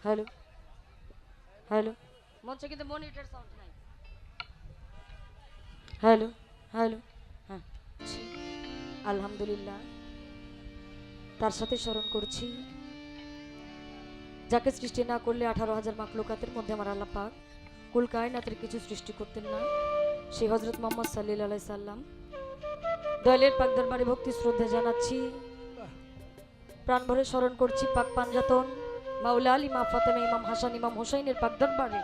Hello hello মঞ্চে কিন্তু monitor sound নাই। হ্যালো হ্যালো হ্যাঁ আলহামদুলিল্লাহ তার সাথে স্মরণ করছি যাকে সৃষ্টি না করলে 18,000 মাখলুকাতের মধ্যে আমার আল্লাহ পাক কুল কায়নাতের কিছু সৃষ্টি করতেন না, সেই হযরত মুহাম্মদ সাল্লাল্লাহু আলাইহি সাল্লাম দয়ালের পাক দরবারে ভক্তি শ্রদ্ধা জানাচ্ছি, প্রাণ ভরে স্মরণ করছি পাক পাঞ্জাতন মাওলা আলী মা ফাতেমা ইমাম হাসান ইমাম হোসেনের পাক দরবারে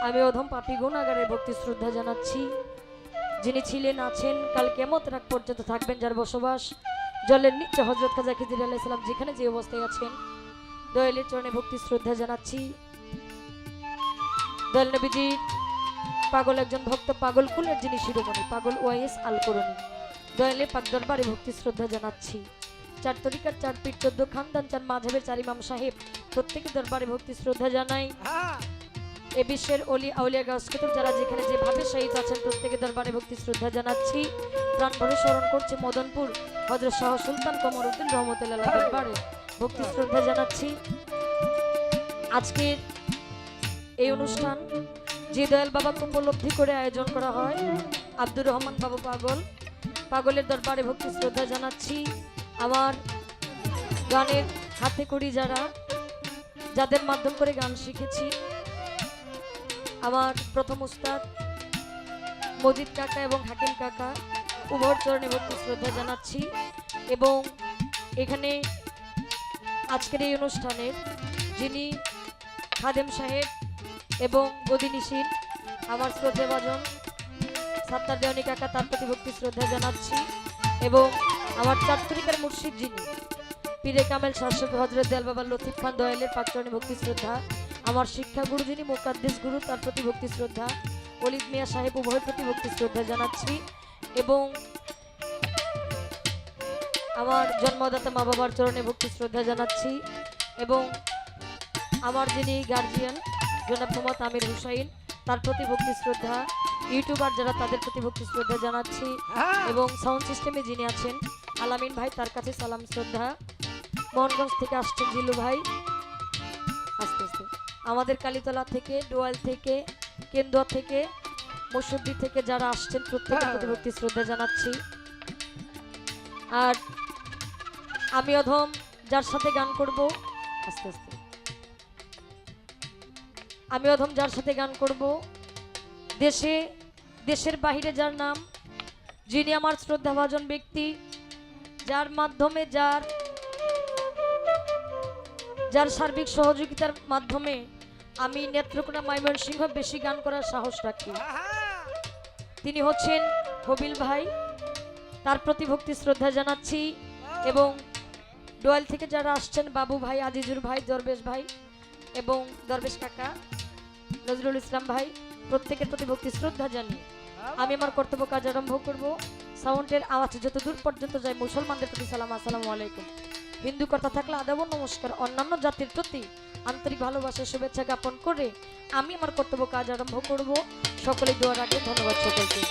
আমি অধম পাপী গুনাহগারের ভক্তি শ্রদ্ধা জানাচ্ছি, যিনি ছিলেন আছেন কাল কিয়ামত রাত পর্যন্ত থাকবেন, যার বসবাস জলের নিচে হযরত খাজা খিজির আলাইহিস সালাম যেখানে যে অবস্থায় আছেন দয়ালের চরণে ভক্তি শ্রদ্ধা জানাচ্ছি। দয়াল নবীজি পাগল একজন ভক্ত, পাগল কুলের যিনি শিরোমণি পাগল ওয়াইস আল করণী দয়ালের পাক দরবারে ভক্তি শ্রদ্ধা জানাচ্ছি। 4 তরিকার 4 পীর 14 খানদান 4 মাযহাবের 4 ইমাম সাহেব প্রত্যেকের দরবারে ভক্তি শ্রদ্ধা জানাই। এ বিশ্বের অলি আউলিয়া গাছকুতুব যারা যেখানে যেভাবে শহীদ আছেন প্রত্যেকের দরবারে ভক্তি শ্রদ্ধা জানাচ্ছি, প্রাণ ভরে স্মরণ করছে মদনপুর হযরত শাহ সুলতান কমরউদ্দিন রহমতুল্লাহ দরবারে ভক্তি শ্রদ্ধা জানাচ্ছি। আজকের এই অনুষ্ঠান যে দয়াল বাবাকে উপলব্ধি করে আয়োজন করা হয় আব্দুর রহমান বাবু পাগলের দরবারে ভক্তি শ্রদ্ধা জানাচ্ছি। আমার গানের হাতে করি যাদের মাধ্যম করে গান শিখেছি, আমার প্রথম উস্তাদ মজিদ কাকা এবং হাকিম কাকা উভয়ের চরণে ভক্তি শ্রদ্ধা জানাচ্ছি। এবং এখানে আজকের এই অনুষ্ঠানের যিনি খাদেম সাহেব এবং গদিনিশীল আমার শ্রদ্ধাভাজন সাত্তার দেওয়ানি কাকা তার প্রতি ভক্তি শ্রদ্ধা জানাচ্ছি। এবং আমার 4 তরিকার মুর্শিদ যিনি পীরে কামেল শাসক হযরত দেয়াল বাবা লতিফ খান দয়ালের পাক চরণে ভক্তি শ্রদ্ধা, আমার শিক্ষা গুরু যিনি মুকাদ্দিস গুরু তার প্রতি ভক্তি শ্রদ্ধা, ওলিদ মিয়া সাহেব উভয়ের প্রতি ভক্তি শ্রদ্ধা জানাচ্ছি। এবং আমার জন্মদাতা মা বাবার চরণে ভক্তি শ্রদ্ধা জানাচ্ছি। এবং আমার যিনি গার্জিয়ান জনাব মোহাম্মদ আমির হুসাইন তার প্রতি ভক্তি শ্রদ্ধা, ইউটিউবার যারা তাদের প্রতি ভক্তি শ্রদ্ধা জানাচ্ছি। এবং সাউন্ড সিস্টেমে যিনি আছেন আলামিন ভাই তার কাছে সালাম শ্রদ্ধা। মোহনগঞ্জ থেকে আসছেন জিলু ভাই, আস্তে আস্তে আমাদের কালীতলা থেকে ডোয়াল থেকে কেন্দুয়া থেকে মসুদ্দি থেকে যারা আসছেন প্রত্যেকের প্রতি ভক্তি শ্রদ্ধা জানাচ্ছি। আর আমি অধম যার সাথে গান করব আস্তে আস্তে আমি অধম যার সাথে গান করব দেশের বাহিরে যার নাম, যিনি আমার শ্রদ্ধাভাজন ব্যক্তি, যার মাধ্যমে যার সার্বিক সহযোগিতার মাধ্যমে আমি নেত্রকোনা ময়মনসিংহ বেশি গান করার সাহস রাখি, তিনি হচ্ছেন হবিল ভাই, তার প্রতি ভক্তি শ্রদ্ধা জানাচ্ছি। এবং ডোয়াল থেকে যারা আসছেন বাবু ভাই, আজিজুর ভাই, দরবেশ ভাই এবং দরবেশ কাকা, নজরুল ইসলাম ভাই প্রত্যেকের প্রতি ভক্তি শ্রদ্ধা জানিয়ে আমি আমার কর্তব্য কাজ আরম্ভ করব। সাউন্ডের আওয়াজ যত দূর পর্যন্ত যায় মুসলমানদের প্রতি সালাম, আসসালামু আলাইকুম। হিন্দু কথা থাকলে আদাব নমস্কার, অন্যান্য জাতির প্রতি আন্তরিক ভালোবাসা শুভেচ্ছা জ্ঞাপন করে আমি আমার কর্তব্য কাজ আরম্ভ করব। সকলে দোয়ার আগে ধন্যবাদ সকলকে।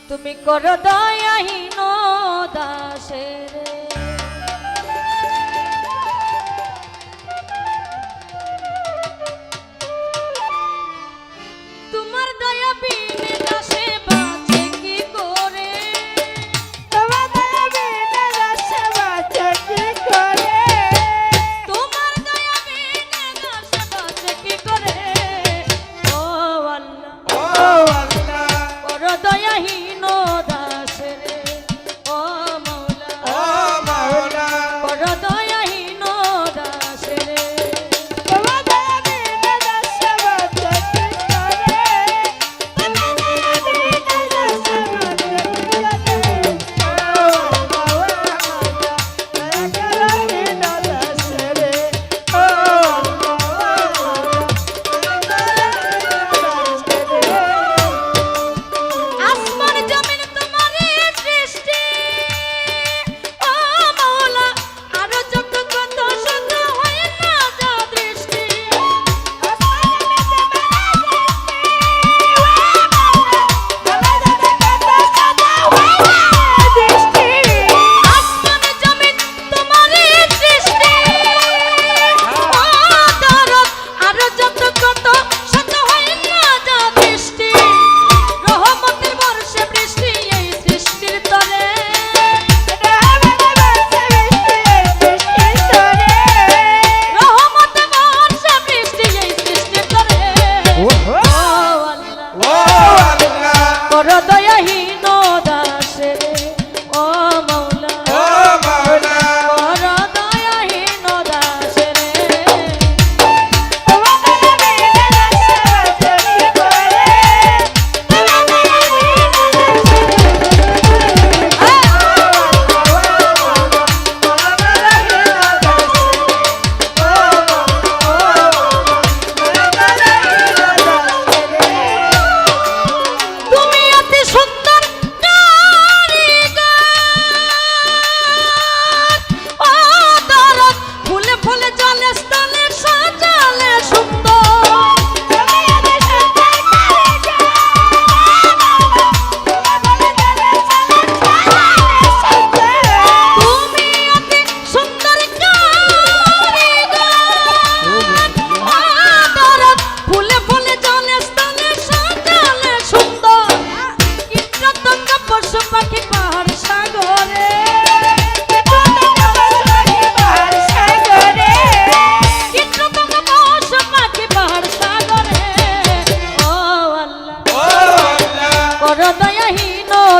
তুমি করো দয়াহীন দাসের, তোমার দয়া বিনে দাসে বাঁচে কি করে, তোমার দয়া বিনে দাসে বাঁচে কি করে, তোমার দয়া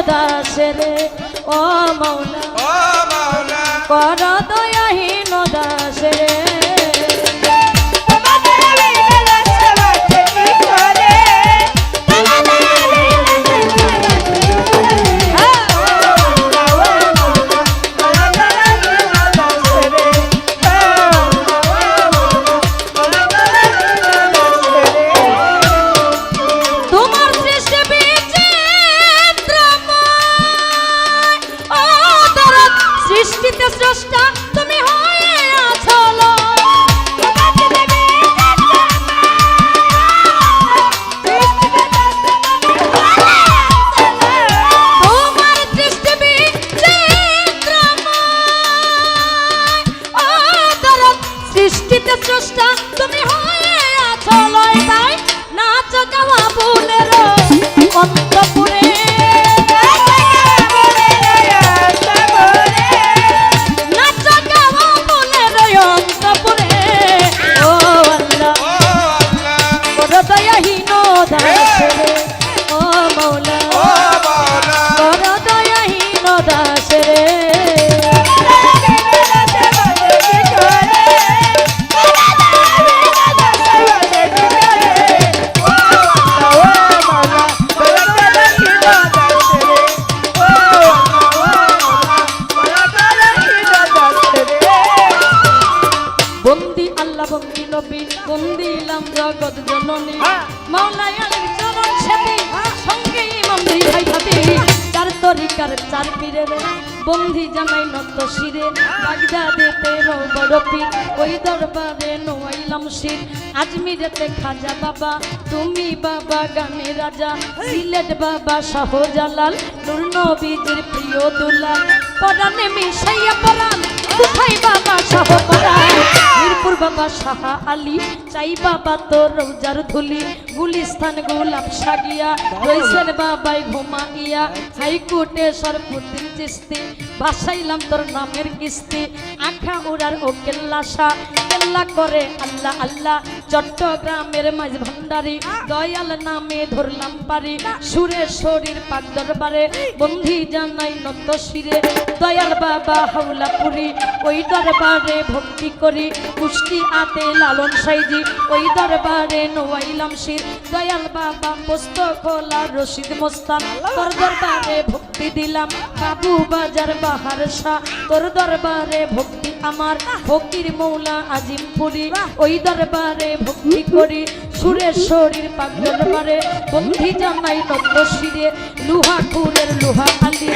দাসের ও মাওলা ও মাওলা কর দয়াহীন দাসের সৃষ্টিতে স্রষ্টা তুমি হয়ে আছো তোমার দৃষ্টি সৃষ্টিতে স্রষ্টা তুমি হয়ে আছো লয় তাই নাচ গাওয়া বুনের অন্তপুরে দয়াহীন দাসেরে ও মাওলা কর দয়াহীন দাসেরে বন্দি আল্লাহ বন্দি নবী বন্দিলাম জগৎ জননী মাওলায় আলীর চরণ সেবী সঙ্গে ইমাম দুই ভাই ভাবি চার তরিকার চার পীরের বন্দি জানাই নত শিরে বাগদাদেতে বড় পীর ওই দরবারে নোয়াইলাম শির আজমিরেতে খাজা বাবা তুমি বাবা গানে রাজা সিলেট বাবা শাহজালাল নূর নবীজির প্রিয় দুলাল পরাণে মিশাইয়া পরাণ কোথায় বাবা শাহ পরাণ মিরপুর বাবা শাহ আলী চাই বাবা তোর রোজার ধুলি গুলিস্তান গোলাপ সাগিয়া রইসেন বাবাই ঘুমাইয়া হাইকোর্টে সরপুদ্দিন চিস্তি ভাসাইলাম তোর নামের কিস্তি আখা উড়ার ও কেল্লাসা কেল্লা করে আল্লাহ আল্লাহ চট্টগ্রামের মাঝ ভান্ডারি দয়াল নামে ধরলাম পারি সুরেশ্বরীর পাক দরবারে বন্ধি জানাই নত শিরে দয়াল বাবা হাওলাপুরি ওই দরবারে ভক্তি করি কুষ্টি আতে লালন সাইজি ওই দরবারে নোয়াইলাম শির দয়াল বাবা পোস্ত খোলা রশিদ মোস্তান তোর দরবারে ভক্তি দিলাম বাবু বাজার বাহার শাহ তোর দরবারে ভক্তি আমার ফকির মৌলা আজিমপুরি ওই দরবারে ভক্তি করি সুরেশ্বরীর পাক দরবারে বন্ধি জানাই নত শিরে লুহাকুরের লোহা আলী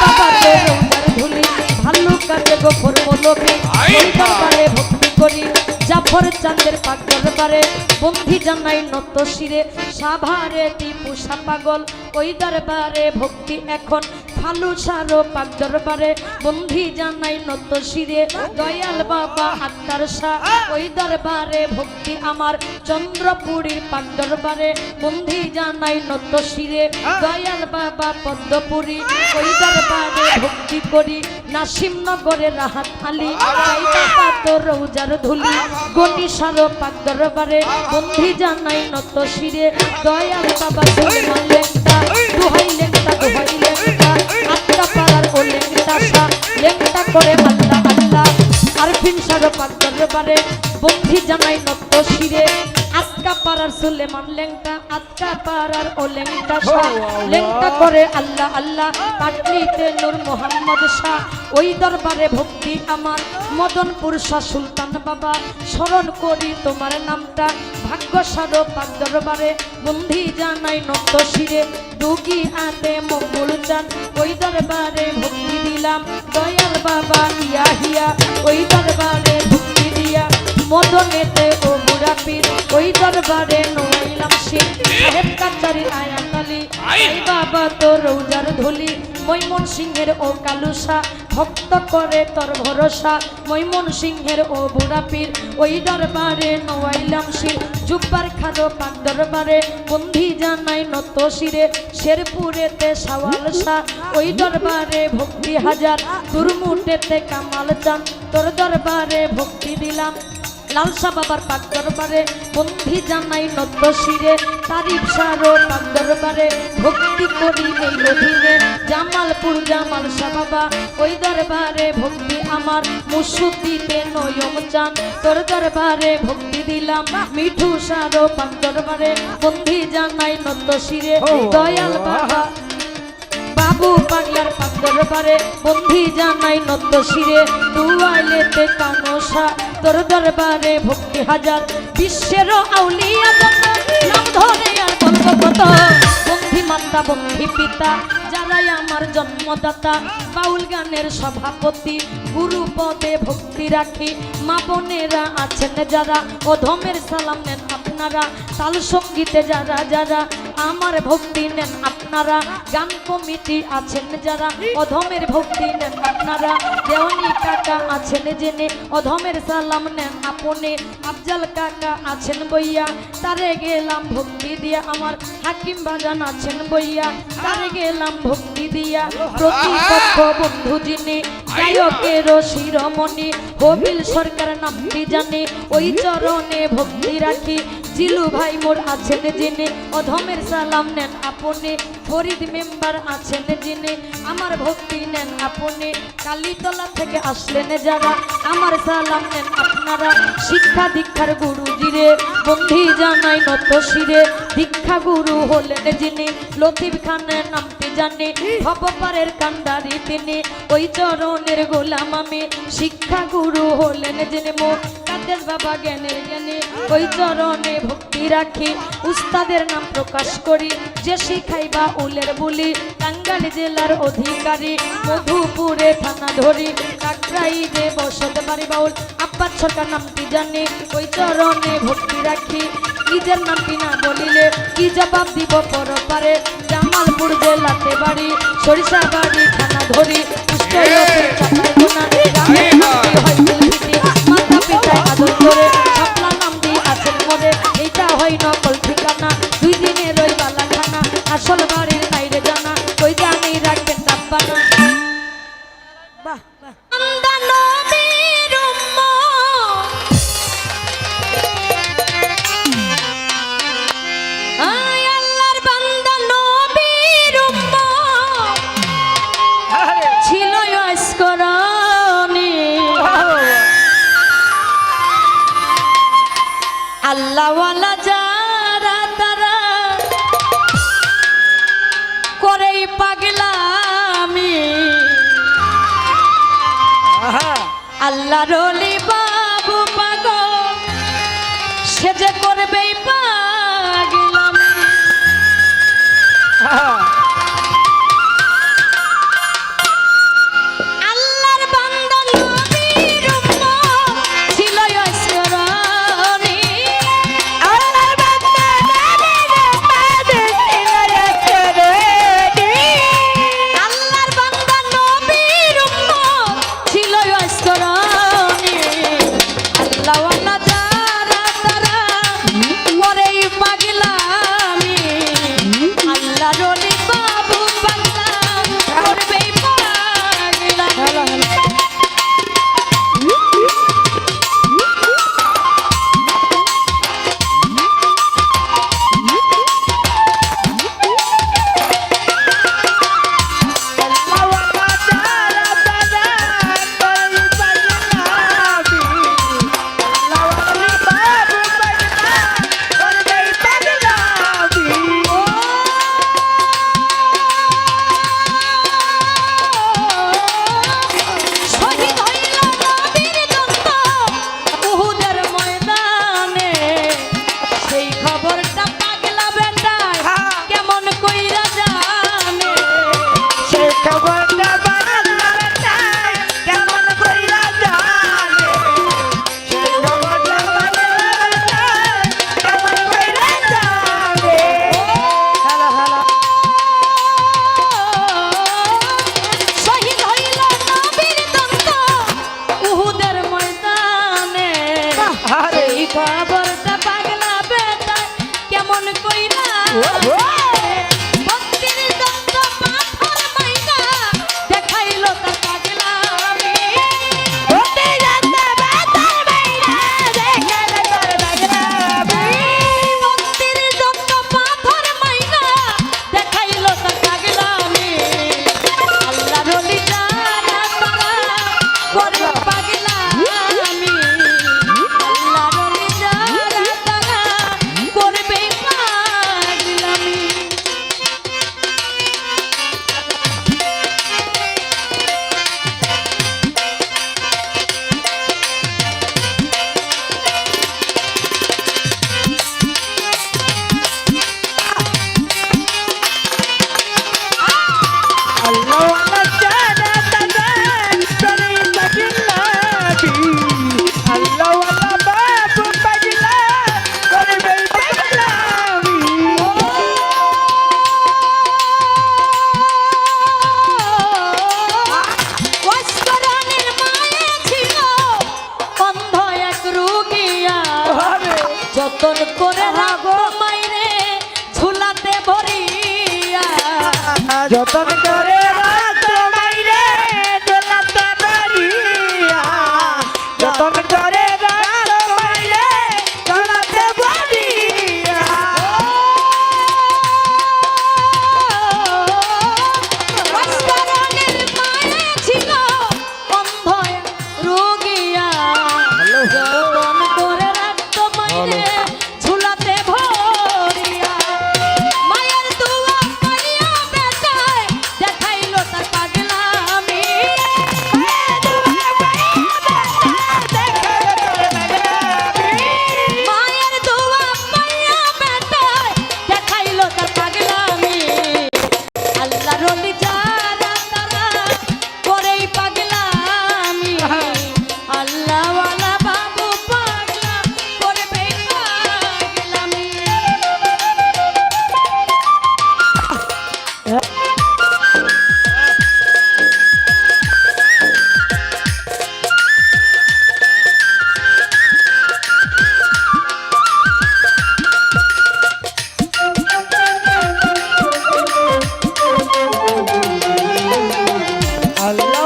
বাবা তোর রৌদার ধুলি ভালো কাজে গোফর মলকে ওই দরবারে ভক্তি করি জাফর চাঁদের পাক দরবারে বন্ধি জানাই নত শিরে সাভারে টিপু পাগল ওই দরবারে ভক্তি এখন ফালু সারো পাক দরবারে বন্ধি জানাই নত শিরে দয়াল বাবা আক্তার শাহ ওই দরবারে ভক্তি আমার চন্দ্রপুরীর পাক দরবারে বন্ধি জানাই নত শিরে দয়াল বাবা পদ্মপুরী ওই দরবারে ভক্তি করি নাসিমনগরের রাহাত আলী চাই বাবা তোর রৌজার ধুলি গনি সারো পাক দরবারে বন্ধি জানাই নত শিরে দয়াল বাবা সুলেমান লেংটা দুহাই লেংটা দুহাই লেংটা আত্মা পাড়ার ও লেংটা সা লেংটা করে আল্লাহ আল্লাহ আরফিন সারো পাক দরবারে বন্ধি জানাই নত শিরে আটকা পাড়ার সুলেমান লেংটা আটকা পাড়ার ও লেংটা শাহ লেংটা করে আল্লাহ আল্লাহ পাটলিতে নূর মোহাম্মদ শাহ ওই দরবারে ভক্তি আমার মদনপুর শাহ সুলতান বাবা স্মরণ করি তোমার নামটা ভাগ্য সারো পাক দরবারে বন্ধি জানাই নত শিরে দুগি আতে মঙ্গল চান ওই দরবারে ভক্তি দিলাম দয়াল বাবা ইয়া হিয়া ওই দরবারে ভক্তি দিয়া মদনেতে ও বুড়া পীর ওই দরবারে নোয়াইলাম শির সাহেব কাচারি আয়াতালি আই বাবা তোর রৌজার ধুলি মৈমন সিংহের ও কালুসা ভক্ত করে তোর ভরসা মৈমন সিংহের ও বুড়া পীর ওই দরবারে নোয়াইলাম শির জুব্বার খারো পাক দরবারে বন্ধি জানাই নত শিরে শেরপুরেতে সাওয়াল শাহ ওই দরবারে ভক্তি হাজার দুরমুটেতে কামাল চান তোর দরবারে ভক্তি দিলাম লালসা বাবার পাক দরবারে বন্ধি জানাই নত শিরে তারিফ সারো পাক দরবারে ভক্তি করি এই অধীনে জামালপুর জামাল শাহ বাবা ওই দরবারে ভক্তি আমার মুসুদ্দিতে নয়ম চান তোর দরবারে ভক্তি দিলাম মিঠু সারো পাক দরবারে বন্ধি জানাই নত শিরে দয়াল বাবা বাবু পাগলার পাক দরবারে বন্ধি জানাই নত শিরে দুয়াইলেতে কানসা তোর দরবারে ভক্তি হাজার বিশ্বের আউলিয়া যত নাম ধরে আর বলবো কত বন্ধি মাতা বন্ধি পিতা যারাই আমার জন্মদাতা বাউল গানের সভাপতি গুরু পদে ভক্তি রাখি মা বোনেরা আছেন যারা অধমের সালাম নেন আপনারা তাল সঙ্গীতে যারা যারা আমার ভক্তি নেন আপনারা গান কমিটি আছেন যারা অধমের ভক্তি নেন আপনারা দেওয়ানি কাকা আছেন জেনে অধমের সালাম নেন আপনে আফজাল কাকা আছেন বইয়া তারে গেলাম ভক্তি দিয়া আমার হাকিম বাজান আছেন বইয়া তারে গেলাম ভক্তি দিয়া প্রতিপক্ষ বন্ধু যিনি গায়কের শিরোমণি হবিল সরকার নামটি জানি ওই চরণে ভক্তি রাখি জিলু ভাই মোর আছেন যিনি অধমের সালাম নেন আপনি ফরিদ মেম্বার আছেন যিনি আমার ভক্তি নেন আপনি কালীতলা থেকে আসলেন যারা আমার সালাম নেন আপনারা শিক্ষা দীক্ষার গুরু জিরে বন্ধি জানাই নত শিরে দীক্ষা গুরু হলেন যিনি লতিফ খানের নামটি জানি ভবপারের কান্ডারি তিনি ওই চরণের গোলাম আমি শিক্ষা গুরু হলেন যিনি মো কাদের বাবা জ্ঞানের জ্ঞানী ওই চরণে ভক্তি রাখি উস্তাদের নাম প্রকাশ করি যে শিখাইবা উলের বুলি টাঙ্গাইল জেলার অধিকারী মধুপুরে থানা ধরি কাকরাই যে বসত বাড়ি বাউল আব্বাস সরকার নামটি জানি ওই চরণে ভক্তি রাখি নিজের নামটি না বলিলে কি জবাব দিব পরপারে জামালপুর জেলাতে বাড়ি সরিষা বাড়ি থানা ধরি মাতা পিতায় আদর করে সপনা নাম দিয়ে আছেন মরে এইটা হয় নকল ঠিকানা 2 দিনের ওই বালাখানা আসল বাড়ির বাইরে জানা কই জানি রাখবেন রাব্বানা বাহ বাহ আল্লাহওয়ালা যারা তারা করে পাগলামি আল্লাহর ওলি বাবু পাগল সে যে করবে পাগলামি খবরটা পাগলা বেটা কেমন কইরা দেখাইলো তার পাগলা যতন করে রাখতো মাইরে দোলাতে বাড়িয়া যতন করে রাখতো মাইরে দোলাতে বাড়িয়া অস্তরণের মায়ে ছিল অন্ধ রোগিয়া যতন করে রাখতো মাইরে ঝুলাতে ভরিয়া মায়ের দুয়া পাইয়া বেটায় দেখাইলো তার পাগলামি মায়ের দুয়া পাইয়া বেটায় দেখাইলো তার পাগলামি আল্লাহর ওলি যারা তারা করেই পাগলামি আল্লাহওয়ালা বাবু পাগলা করবেই পাগলামি আল্লাহ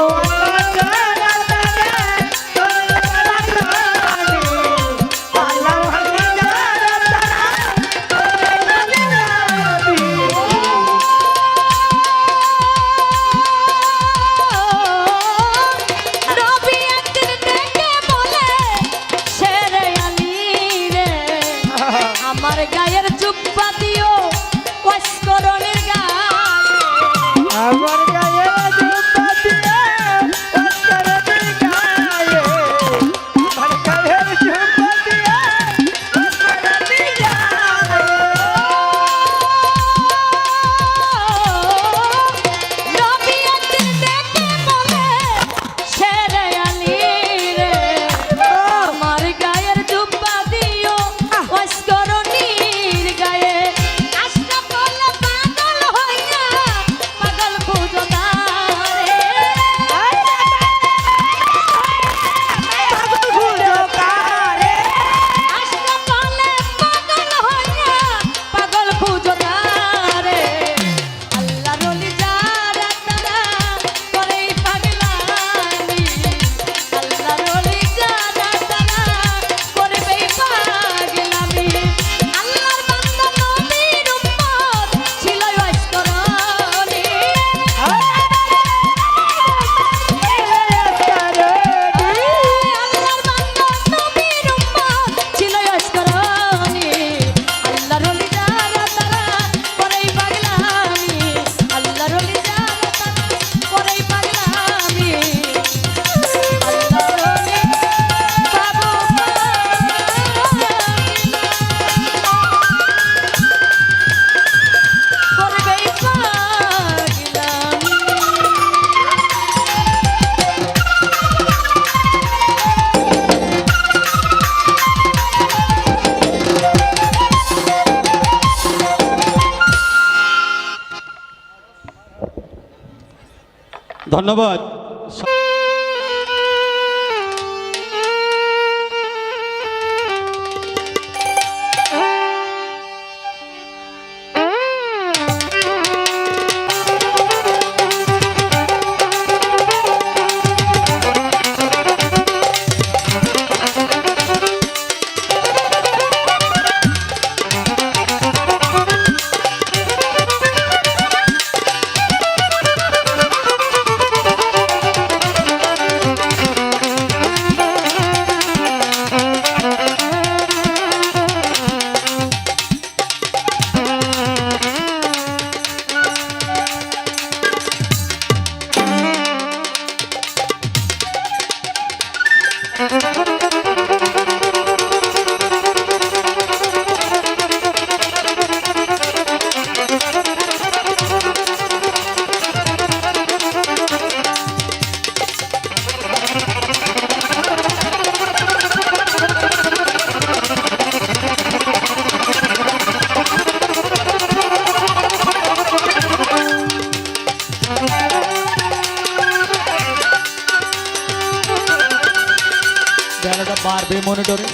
রবি একদিন ডেকে বলে শেরে আলী রে আমার গায়ের জুব্বা দিও ওয়াসকরণের গায়ে আমার গায়ে জুব্বা দিয়ে অস্করণের গায়ে আমার গায়ে জুব্বা দিয়ে অস্করণের গায়ে রবি একদিন ডেকে বলে শেরে আলী রে আমার গায়ের জুব্বা দিও ওয়াসকরণের গায়ে আশরাফ বলে পাগল হইয়া পাগল খুঁজো তারে পাগল খুঁজো কারে আশরাফ বলে পাগল হইয়া পাগল খুঁজো তারে আল্লাহর ওলি যারা তারা করেই পাগলামি আল্লাহর ওলি যারা তারা করবেই পাগলামি আল্লাহর বান্দা নবীর উম্মত ছিল ওয়াসকরণী আল্লাহর বান্দা নবীর উম্মত ছিল ওয়াসকরণী আল্লাহর ওলি যারা তারা করেই পাগলামি আল্লাহর ওলি যারা তারা করেই পাগলামি আল্লাহর ওলি বাবু করবেই পাগলামি ধন্যবাদ। বেলাটা বাড়বে মনিটরে।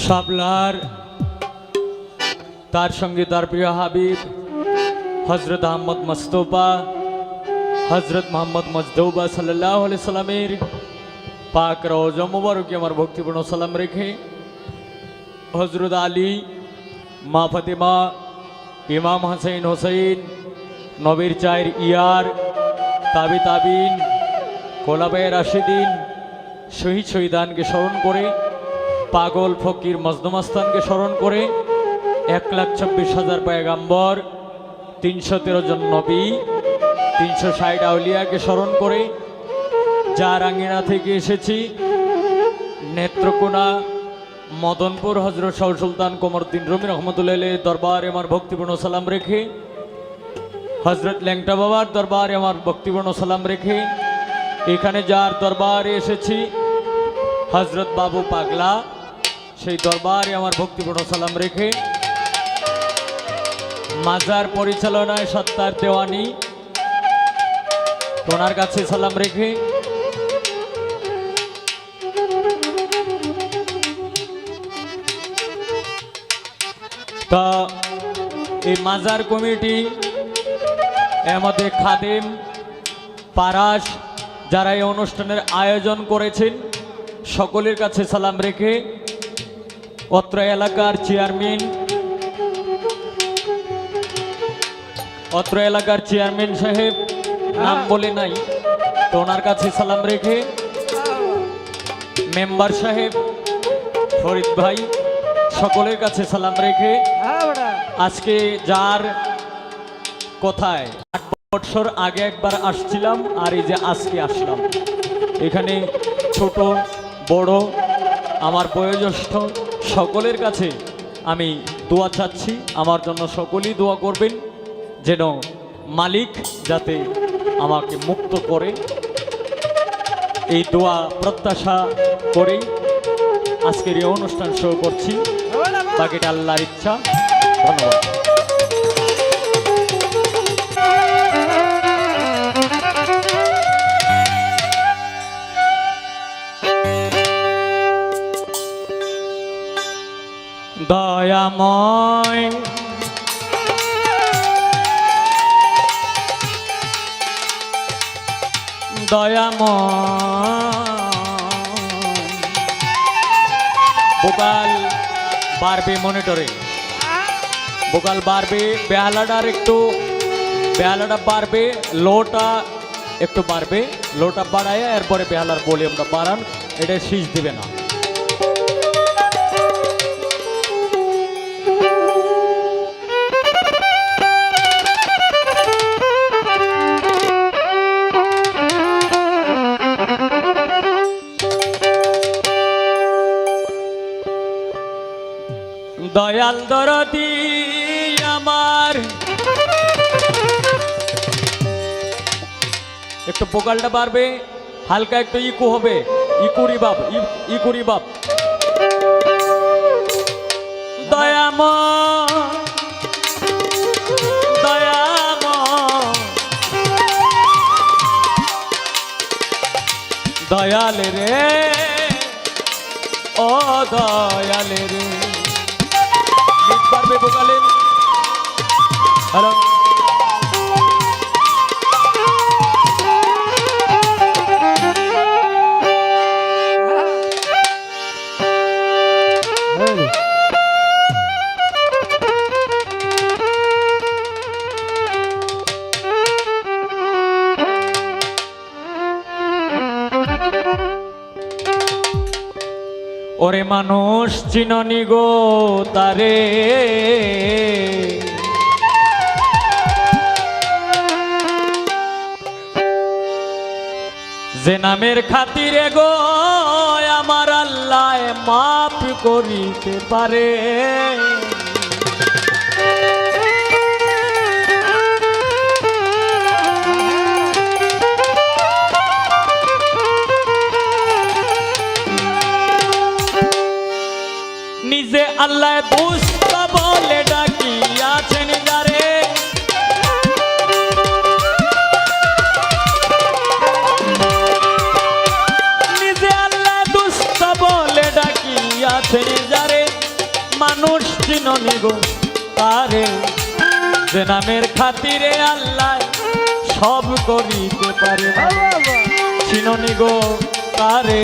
শাপলার তার সঙ্গে তার প্রিয় হাবিব হজরত আহমদ মুস্তফা হজরত মোহাম্মদ মজদৌবা সাল্লাল্লাহু আলাইহি সাল্লামের পাক রওজা মুবারকে আমার ভক্তিপূর্ণ সালাম রেখে হজরত আলী মা ফাতেমা ইমাম হাসাইন হোসেন নবীর চায়ের ইয়ার তাবি তাবিন কোলাবায়ে রাশিদিন শহীদ শহীদানকে স্মরণ করে পাগল ফকির মজদুমাস্তানকে স্মরণ করে 1,26,000 পয়গাম্বর 313 জন নবী 360 আউলিয়াকে স্মরণ করে যার আঙ্গিনা থেকে এসেছি নেত্রকোনা মদনপুর হজরত শাহ সুলতান কমরউদ্দিন রুমি রহমতুল্লাহ আলাইহির দরবারে আমার ভক্তিপূর্ণ সালাম রেখে হজরত ল্যাংটা বাবার দরবারে আমার ভক্তিপূর্ণ সালাম রেখে এখানে যার দরবারে এসেছি হজরত বাবু পাগলা সেই দরবারে আমার ভক্তিপূর্ণ সালাম রেখে মাজার পরিচালনায় সত্তার দেওয়ানি ওনার কাছে সালাম রেখে তা এই মাজার কমিটি আমাদের খাদেম পারাস যারা এই অনুষ্ঠানের আয়োজন করেছেন সকলের কাছে সালাম রেখে অত্র এলাকার চেয়ারম্যান সাহেব নাম বলে নাই তো ওনার কাছে সালাম রেখে মেম্বার সাহেব ফরিদ ভাই সকলের কাছে সালাম রেখে আজকে যার কথায় 8 বছর আগে একবার আসছিলাম আর এই যে আজকে আসলাম এখানে ছোট বড় আমার বয়োজ্যেষ্ঠ সকলের কাছে আমি দোয়া চাচ্ছি আমার জন্য সকলেই দোয়া করবেন যেন মালিক যাতে আমাকে মুক্ত করে এই দোয়া প্রত্যাশা করেই আজকের এই অনুষ্ঠান শুরু করছি বাকিটা আল্লাহর ইচ্ছা ধন্যবাদ দয়াময় বোকাল বাড়বে মনিটরে বোকাল বাড়বে বেহালাটা বাড়বে লোটা একটু বাড়বে লোটা বাড়ায় এরপরে বেহালার ভলিউমটা বাড়ান এটা শীষ দিবে না দয়াল দরদি আমার একটু পোকালটা বাড়বে হালকা একটু ইকো হবে ইকুরি বাপ দয়ালে রে ও দয়ালে রে পারবে বোকালে হ্যালো ওরে মানুষ চিননি গো তারে যে নামের খাতিরে গো আমার আল্লাহ মাফ করিতে পারে নিজে আল্লাহ দুষ্ট বলে ডাকিয়াছেন যারে নিজে আল্লাহ দুষ্ট বলে ডাকিয়াছেন যারে চিননি গো তারে, যে নামের খাতিরে আল্লাহ সব করিতে পারে। চিননি গো তারে,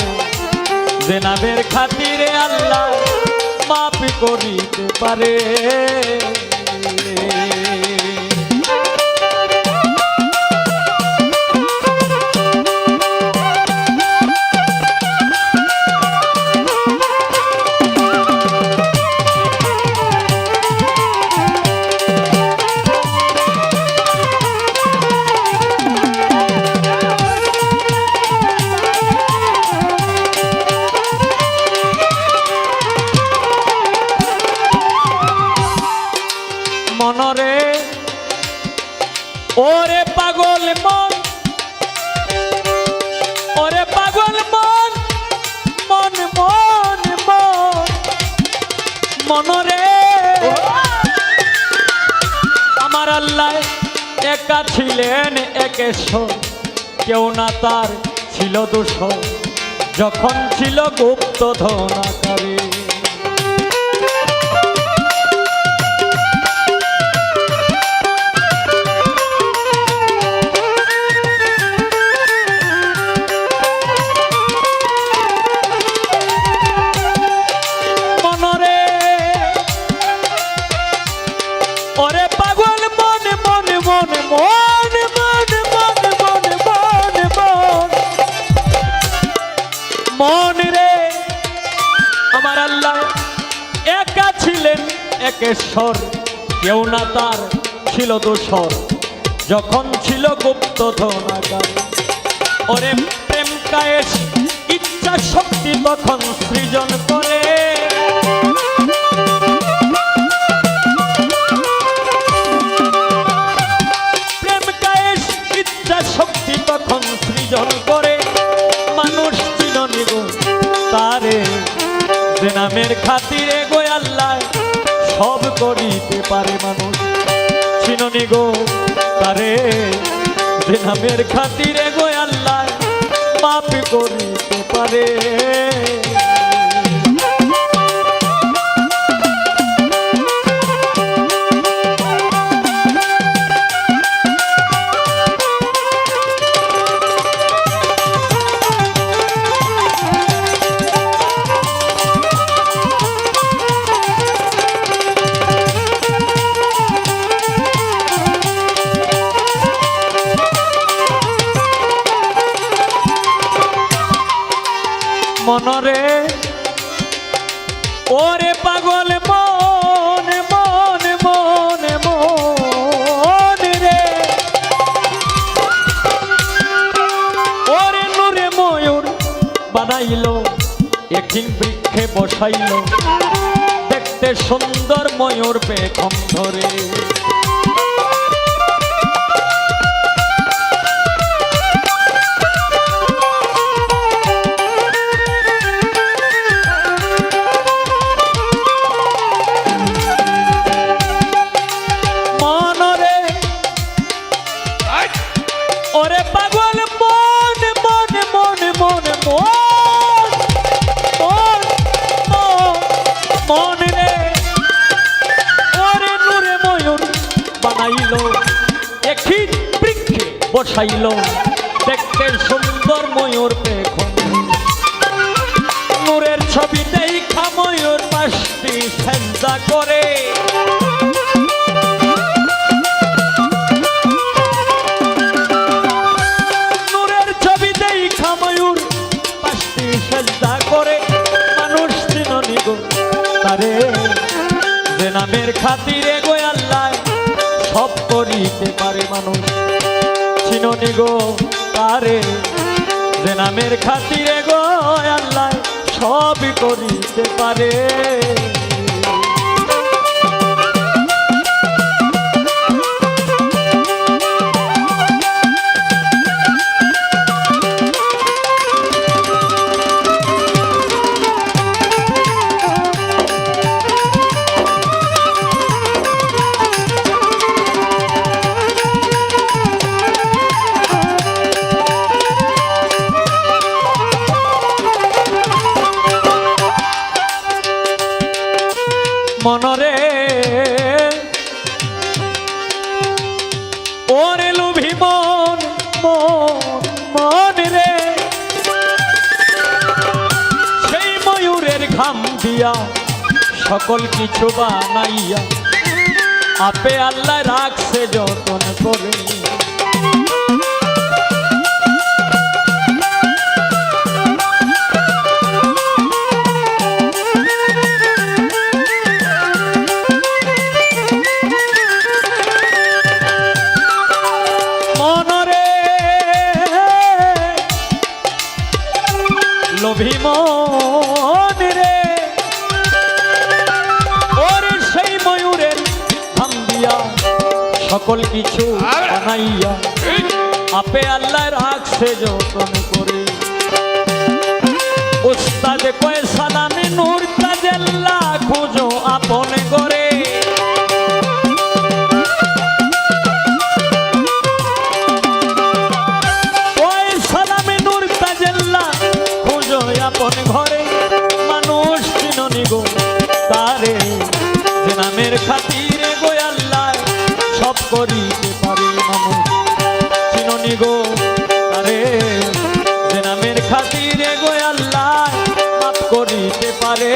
যে নামের খাতিরে আল্লাহ মাফ করিতে পারে। মনরে ওরে পাগল মন, ওরে পাগল মন, মন মন মন মনরে আমার আল্লাহ একা ছিলেন একেশ্বর, কেউ না তার ছিল দূষর, যখন ছিল গুপ্ত ধনাকারী। ওরে পাগল মন মন মন মন মন মন মন মন মন মন রে আমার আল্লাহ একা ছিলেন একেশ্বর, কেউ না তার ছিল দোসর, যখন ছিল গুপ্ত ধনাগার। ওরে প্রেম কায়েস ইচ্ছা শক্তি তখন সৃজন করে, শক্তি তখন সৃজন করে। মানুষ চিননি গো তারে, যে নামের খাতিরে গো আল্লাহ সব করিতে পারে। মানুষ চিননি গো তারে, যে নামের খাতিরে গো আল্লাহ মাফ করিতে পারে। মনরে ওরে পাগল মন মন মন মন রে ওরে নূরে ময়ূর বানাইলো, একদিন বৃক্ষে বসাইল, দেখতে সুন্দর ময়ূর পেখম ধরে। ওরে পাগল মন মন মন মন মন মন মন রে ওরে নূরে ময়ূর বানাইল, একই বৃক্ষে বসাইল, দেখতে সুন্দর ময়ূর পেখম। নূরের ছবি দেখা ময়ূর পাশটি সেজদা করে, সেজদা করে। মানুষ চিননি গো তারে, যে নামের খাতিরে গো আল্লাহ সব করিতে পারে। মানুষ চিননি গো তারে, যে নামের খাতিরে গো আল্লাহ সব করিতে পারে। ঘাম দিয়া সকল কিছু বানাইয়া আপে আল্লাহ রাখছে যতন করে। অভিমন রে ওরে সেই ময়ূরের ঘাম দিয়া সকল কিছু বানাইয়া আপে আল্লাহ রাখছে যতন করে। উস্তাদ কয় সালামে নূর তাজেল্লা খুঁজো আপন করে। আপন ঘরে মানুষ চিননি গো তারে, যে নামের খাতিরে গো আল্লাহ সব করিতে পারে। মানুষ চিননি গো তারে, যে নামের খাতিরে গো আল্লাহ মাফ করিতে পারে।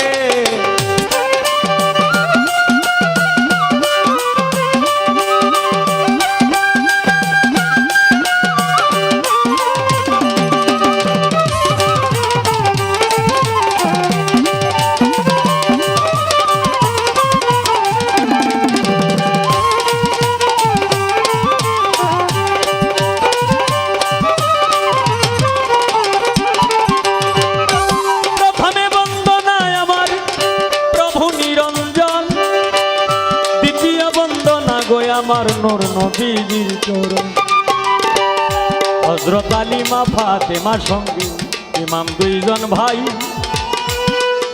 আমার নূর নবীজির চরণ, হযরত আলী মা ফাতেমার সঙ্গে ইমাম দুইজন ভাই,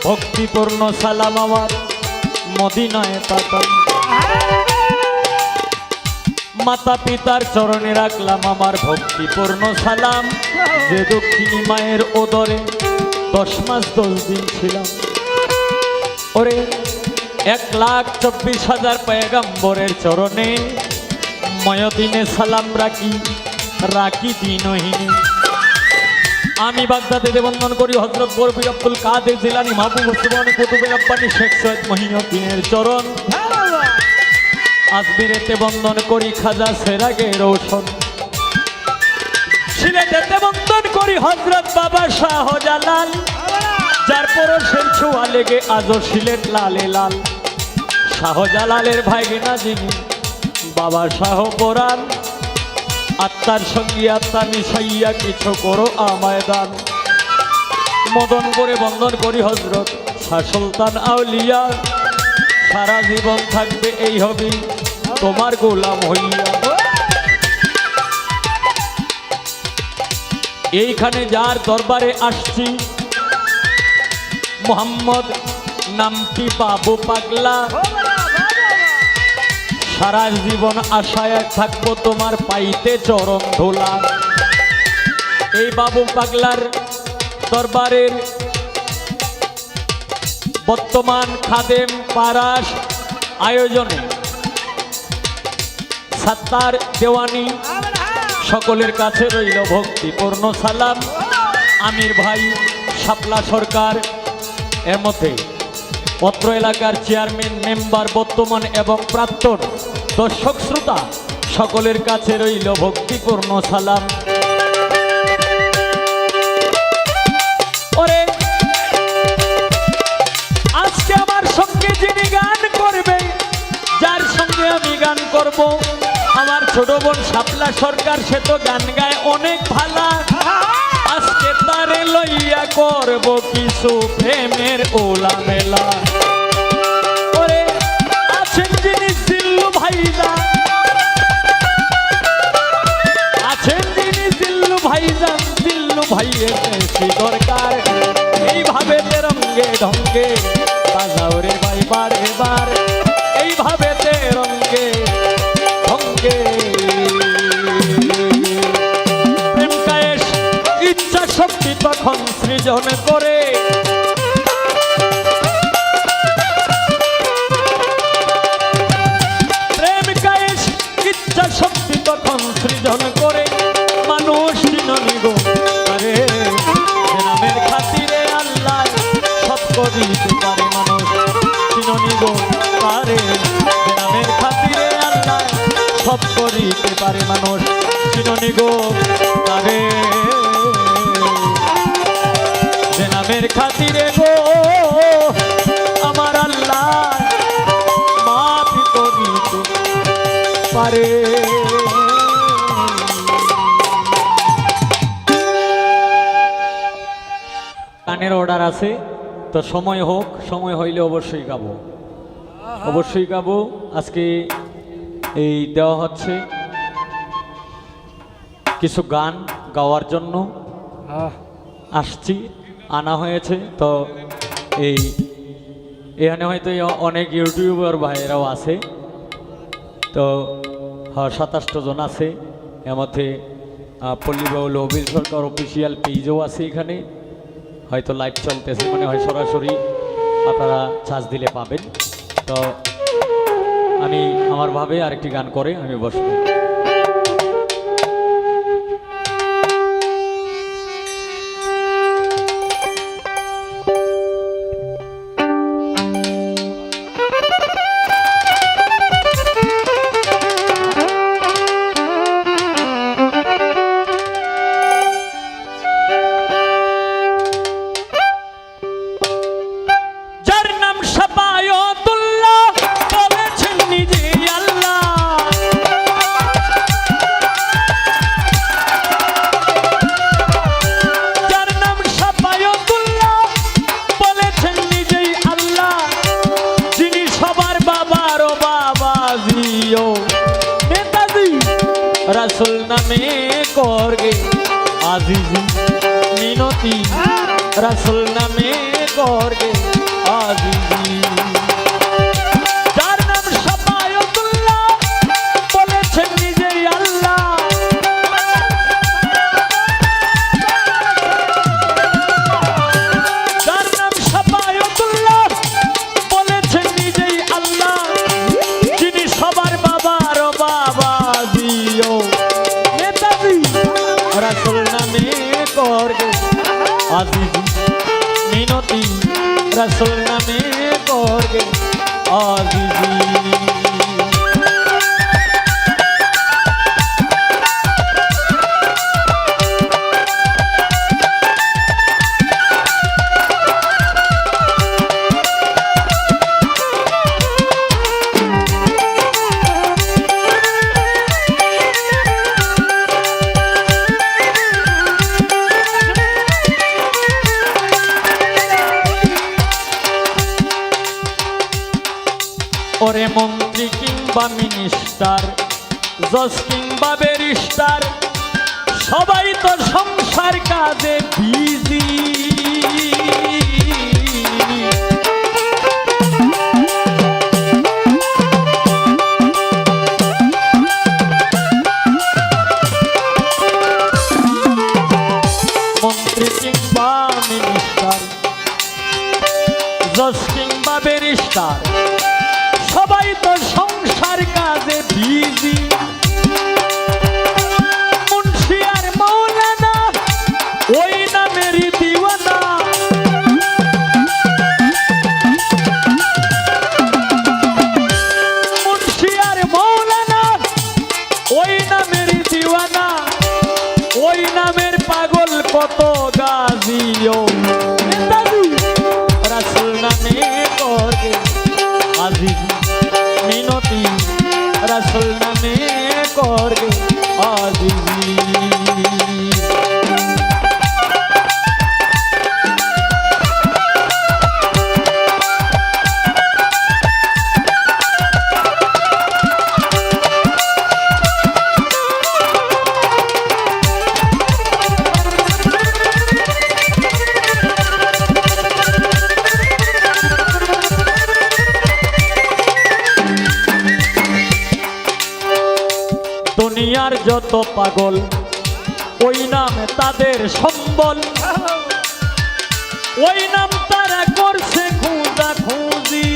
ভক্তিপূর্ণ সালাম আমার মদিনায় পাঠান। মাতা পিতার চরণে রাখলাম আমার ভক্তিপূর্ণ সালাম, যে দক্ষিণী মায়ের ওদরে 10 মাস 10 দিন ছিলাম। ওরে 1,24,000 পয়গম্বরের চরণে ময়দিনে সালাম রাখি রাখি দিনহীনে। আমি বাগদাদে বন্দন করি হযরত বরফি আব্দুল কাদের জিলানী, মাহবুব ওসমান কুতুবে রব্বানী, শেখ সৈয়দ মহিউদ্দিনের চরণ। আজমিরেতে বন্দন করি খাজা সেরাগে রোশন, সিলেটেতে বন্দন করি হযরত বাবা শাহজালাল, যার পরশের ছোঁয়া লেগে আজও সিলেট লালে লাল। শাহজালালের ভাইগিনা যিনি বাবা শাহ পরাণ, আত্মার সঙ্গে আত্মা মিশাইয়া কিছু করো আমায় দান। মদন করে বন্দন করি হযরত শাহ সুলতান আউলিয়া, সারা জীবন থাকবে এই হবি তোমার গোলাম হইয়া। এইখানে যার দরবারে আসছি মোহাম্মদ নামটি বাবু পাগলা, সারা জীবন আশায় থাকবো তোমার পাইতে চরণ ধোলা। এই বাবু পাগলার দরবারের বর্তমান খাদেম পারাস আয়োজনে সাত্তার দেওয়ানি সকলের কাছে রইল ভক্তিপূর্ণ সালাম। আমির ভাই, শাপলা সরকার, এর মধ্যে পত্র এলাকার চেয়ারম্যান, মেম্বার বর্তমান এবং প্রাক্তন দর্শক শ্রোতা সকলের কাছে রইল ভক্তিপূর্ণ সালাম। ওরে আজকে আমার সঙ্গে যিনি গান করবে, যার সঙ্গে আমি গান করব, আমার ছোট বোন শাপলা সরকার, সে তো গান গায় অনেক ভালা। আজকে তারে লইয়া করব কিছু প্রেমের ওলা মেলা। ওরে আছেন যিনি জিল্লু ভাইজান, আছেন যিনি জিল্লু ভাইজান, জিল্লু ভাইয়ের বেশি দরকার। এইভাবে রঙ্গে ঢঙ্গে বাজাও রে ভাই বারে বার, এইভাবে রঙ্গে ঢঙ্গে। প্রেম কায়েশ ইচ্ছা শক্তি তখন সৃজন করে, প্রেম কায়েশ ইচ্ছা শক্তি তখন সৃজন করে। মানুষ নিগো আরে নামের খাতিরে আল্লাহ সব করিতে তারে মানুষ চিননি গো তারে যে নামের খাতিরে গো আমার আল্লাহ মাফ করিতে পারে। গানের অর্ডার আছে তো সময় হোক, সময় হইলে অবশ্যই গাবো, অবশ্যই গাবো। আজকে এই দেওয়া হচ্ছে কিছু গান গাওয়ার জন্য আসছি, আনা হয়েছে। তো এই এখানে হয়তো অনেক ইউটিউবার ভাইয়েরাও আছে, তো 27 জন আছে। এর মধ্যে পল্লীবাউল হবিল সরকার অফিসিয়াল পেজও আছে, এখানে হয়তো লাইভ চলতেছে, মানে হয় সরাসরি আপনারা চার্জ দিলে পাবেন। তো আমি আমার ভাবে আরেকটি গান করে আমি বসবো। রাসূল নামে করগে আজিজি মিনতি, রাসূল নামে করগে আজিজি। যার নাম শাফায়াতুল্লাহ বলেছেন নিজেই আল্লাহ, যার নাম শাফায়াতুল্লাহ বলেছেন নিজেই আল্লাহ, যিনি সবার বাবার বাবা দিও নেতাজি, রাসূল নামে করগে আজিজি মিনতি, রাসূল নামে করগে আজিজি। ওরে মন্ত্রী কিংবা মিনিস্টার, জজ কিংবা ব্যারিস্টার, সবাই তো সংসার কাজে বিজি। মন্ত্রী কিংবা মিনিস্টার, জজ কিংবা ব্যারিস্টার, সবাই তো সংসার কাজে বিজি। মুন্সি আর মৌলানা ওই নামেরই দিওয়ানা, মুন্সি আর মৌলানা ওই নামেরই দিওয়ানা, ওই নামের পাগল কত গাজিও নেতাজি, রাসূল নামে করগে আজিজি মিনতি, রাসূল নামে করগে আজিজি। দুনিয়ার যত পাগল ওই নাম তাদের সম্বল, ওই নাম তারা করছে খুঁজা খুঁজি।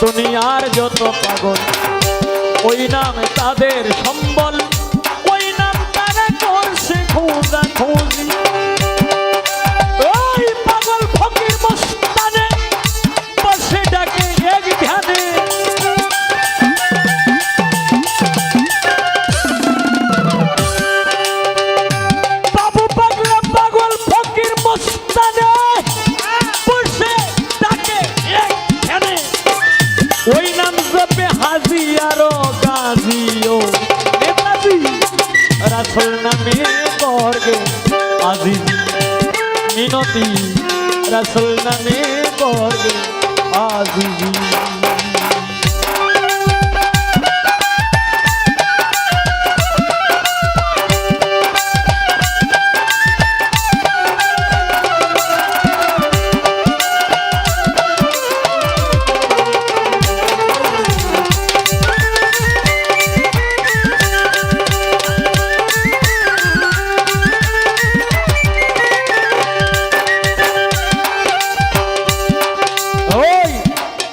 দুনিয়ার যত পাগল ওই নাম তাদের সম্বল, ওই নাম তারা খোঁজা খোঁজি ওই পাগল ফকির মস্তানে বসে ডাকে এক ধ্যানে বাবু পাগলা পাগল ফকির মস্তানে বসে ডাকে এক ধ্যানে ওই নাম জপে হাজি আরো গাজিও নেতাজি রাসূল নামে বর্গে আজিজ মিনতি রাসূল নামে বর্গে আজিজ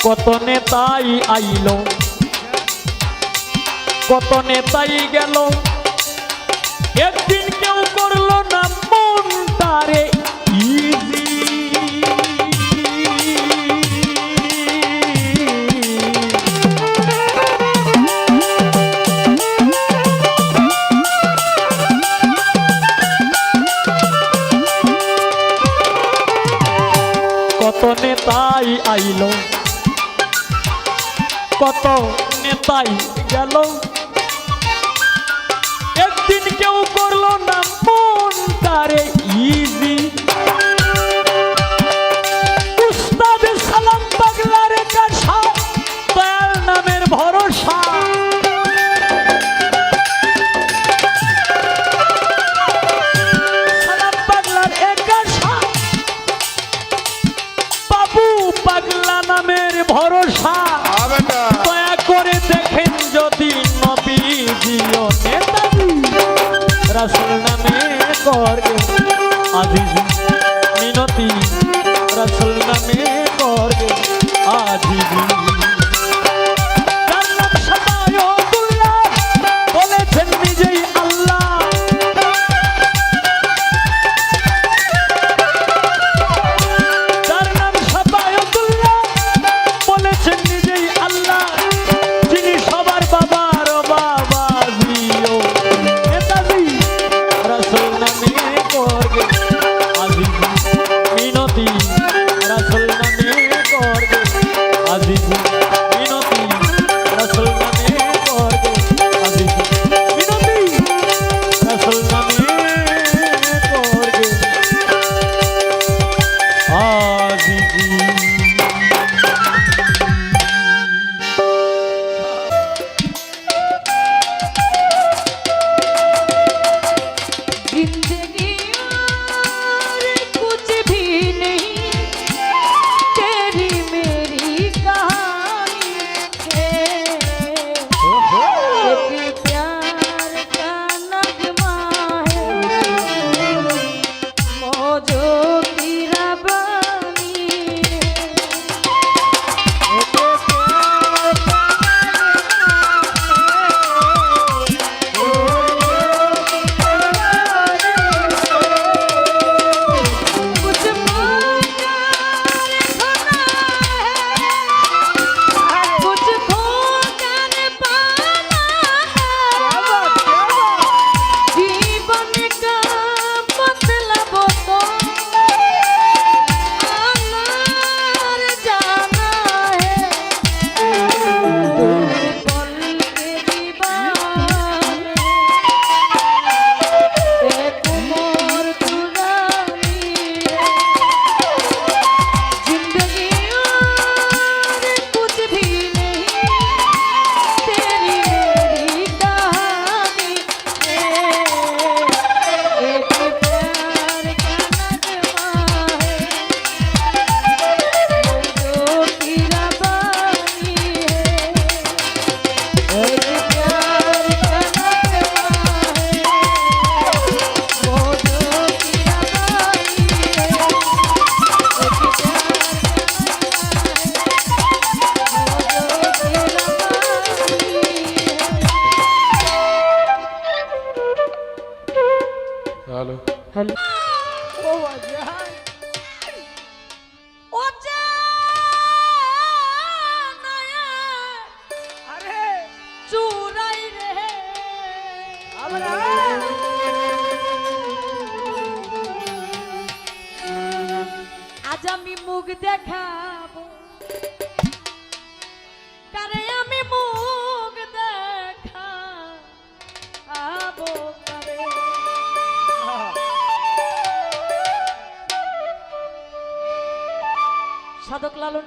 কত নেতাই আইলো কত নেতাই গেল একদিন কেউ করলো না মনটারে ইজি কত নেতাই আইলো কত নেতাই গেল একদিন কেউ করলো না মনটারে ইজি উস্তাদ সালাম পাগলার কাছা দয়াল নামের ভরসা সালাম পাগলার একাশা বাবু পাগলা নামের ভরসা দয়া করে দেখেন যদি নবীজিও নেতাজি রাসূল নামে করবে আজিজ মিনতি রাসূল নামে করবে আজিজ যার নাম শাফায়াতুল্লাহ বলেছেন নিজেই আল্লাহ যার নাম শাফায়াতুল্লাহ বলেছেন নিজেই আল্লাহ যিনি সবার বাবার বাবাজিও নেতাজি রাসূল নামে করবে আজিজ মিনতি রাসূল নামে করবে আজিজ মিনতি রাসূল নামে করবে আজিজ মিনতি রাসূল নামে করবে আজিজ जिंदगी और कुछ भी नहीं तेरी मेरी कहानी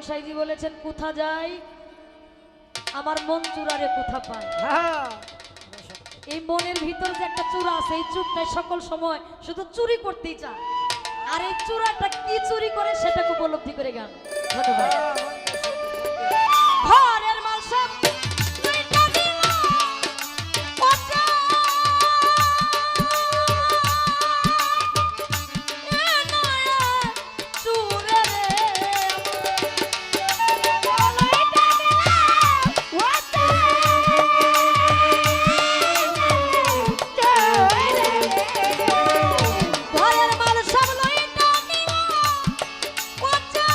সাইজি বলেছেন কোথা যাই আমার মন চূড়ারে কোথা পায়। হ্যাঁ এই মনের ভিতর যে একটা চূড়া আছে, এই চূড়াটাই সকল সময় শুধু চুরি করতেই চায়, আর এই চূড়াটা কি চুরি করে সেটাকে উপলব্ধি করে গান। ধন্যবাদ। ঘরের মাল সব লইটা দিল, ওটা এ নয়া চূড়ে রে লইটা দিল, ওটা ঘরের মাল সব লইটা দিল, ওটা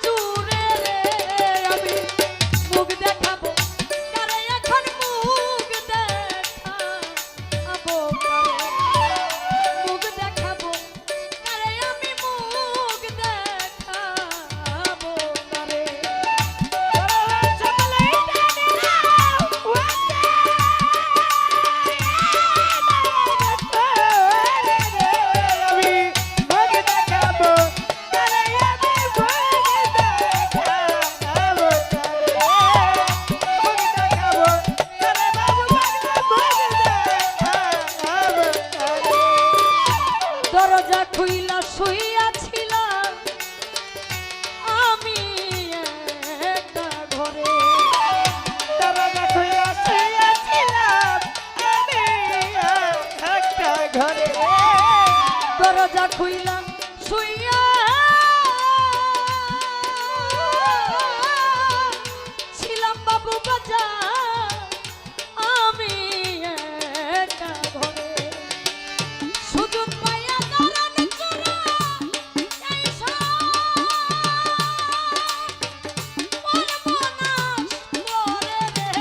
চূড়ে রে আমি মুখ দেখাবো কারে এখন মুখ দেখাবো কারে মুখ দেখাবো কারে আমি মুখ দেখাবো কারে দরজা খুইলা শুইয়াছিলাম আমি একটা ঘরে, দরজা খুইলা শুইয়া ছিলাম বাবু বাজা আমি একটা ঘরে, সুযোগ পাইয়া দাঁড়ান চোরা এই সর্বনাশ করে রে।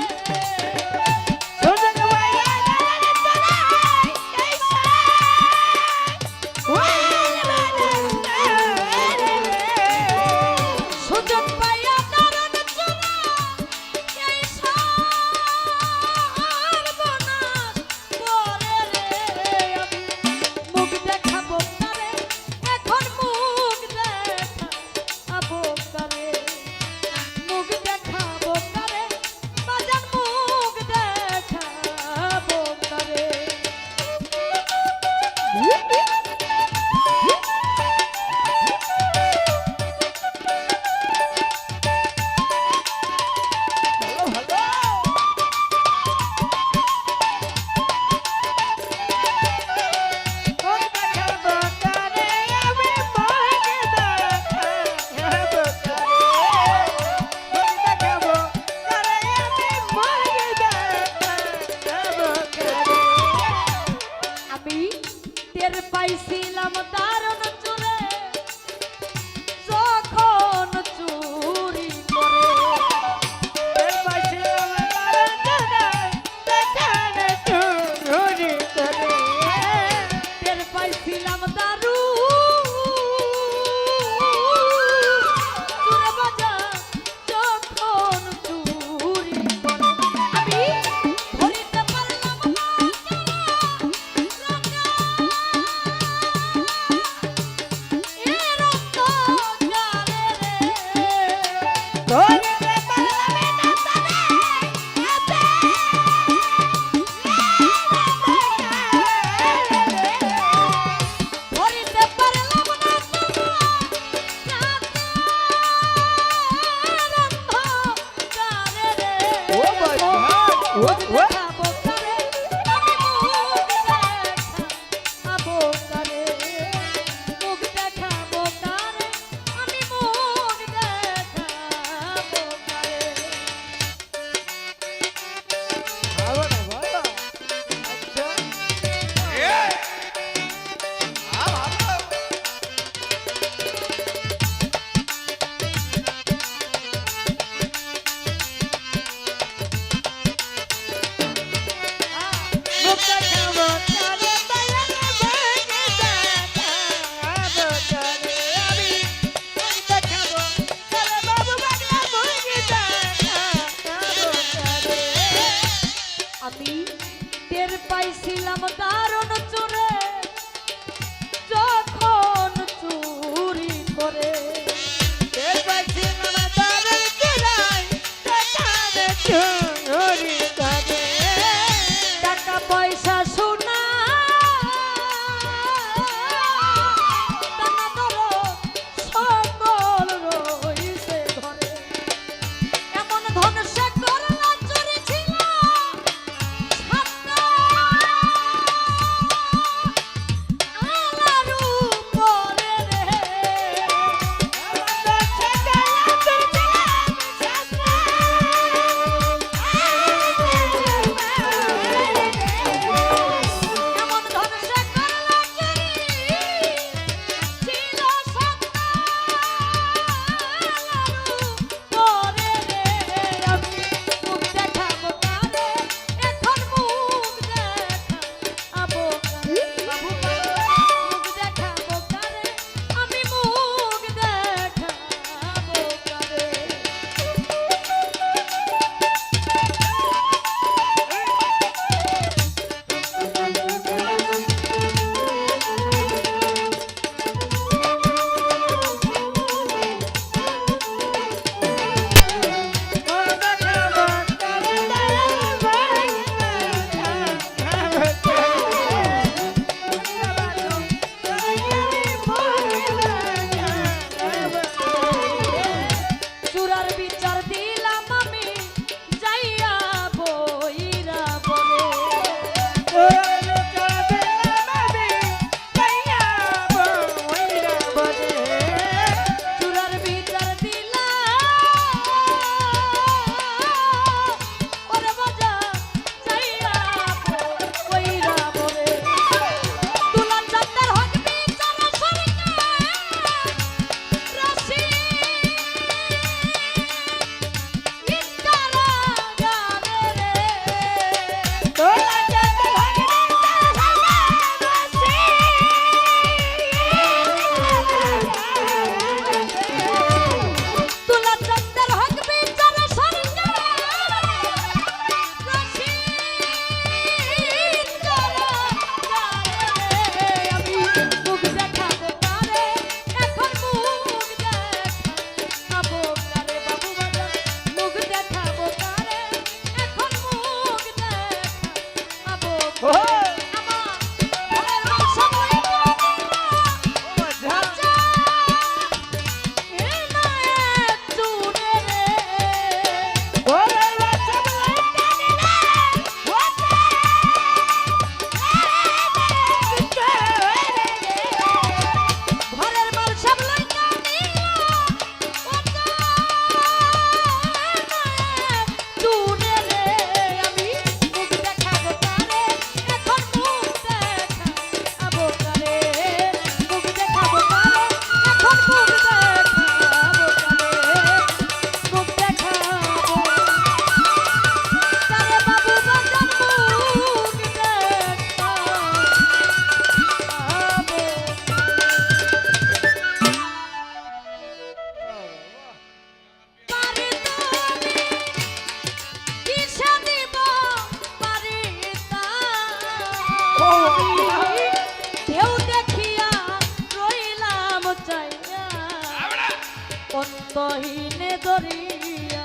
অন্তহীনে দরিয়া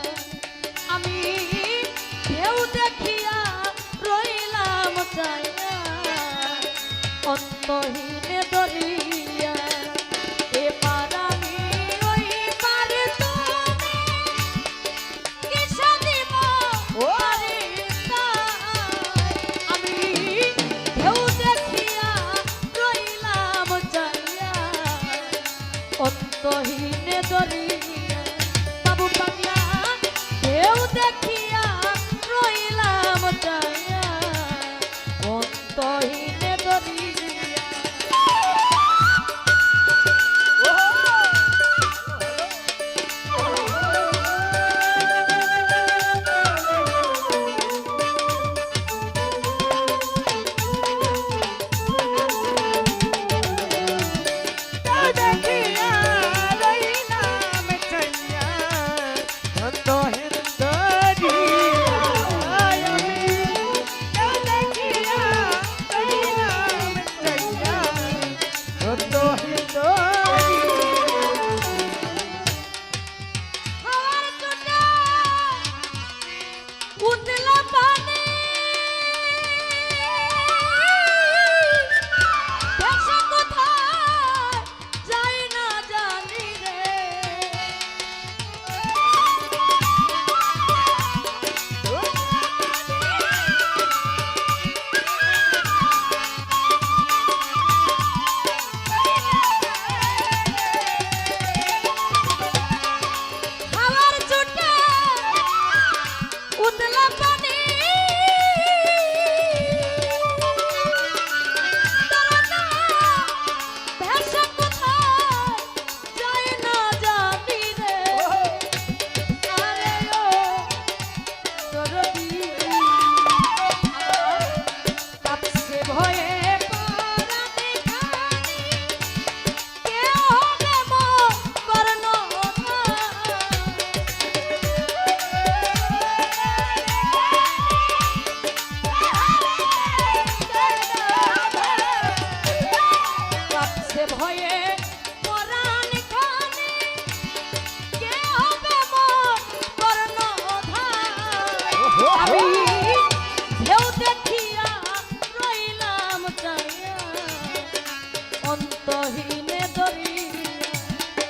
আমি ঢেউ দেখিয়া রইলাম চাইয়া অন্তহীনে দরিয়া এবার আমি ওই পারে তুমি কিসে দিব পারি আমি ঢেউ দেখিয়া রইলাম চাইয়া অন্তহীনে দরিয়া বাবু পাগলা ঢেউ দেখিয়া রইলাম চাইয়া অন্তহীনে দরিয়া দেখিয়া রইলাম চাইয়া অন্তহীন দরিয়া আমি দেখিয়া রইলাম চাইয়া অন্তহীন দরিয়া হাওয়ার চোটে উতলা পানি ভেসে কোথায় যাই না জানি রে হাওয়ার চোটে উতলা পানি তরনা ভেসে কোথায় যাই না জানি রে আরে ও দরদি কাছে ভয়ে পরাণে খানি কে হবে মো করণ কাছে ভয়ে পরাণ খানি কে হবে মোর কর্ণধার আমি ঢেউ দেখিয়া রইলাম চাইয়া অন্তহীনে দরিয়া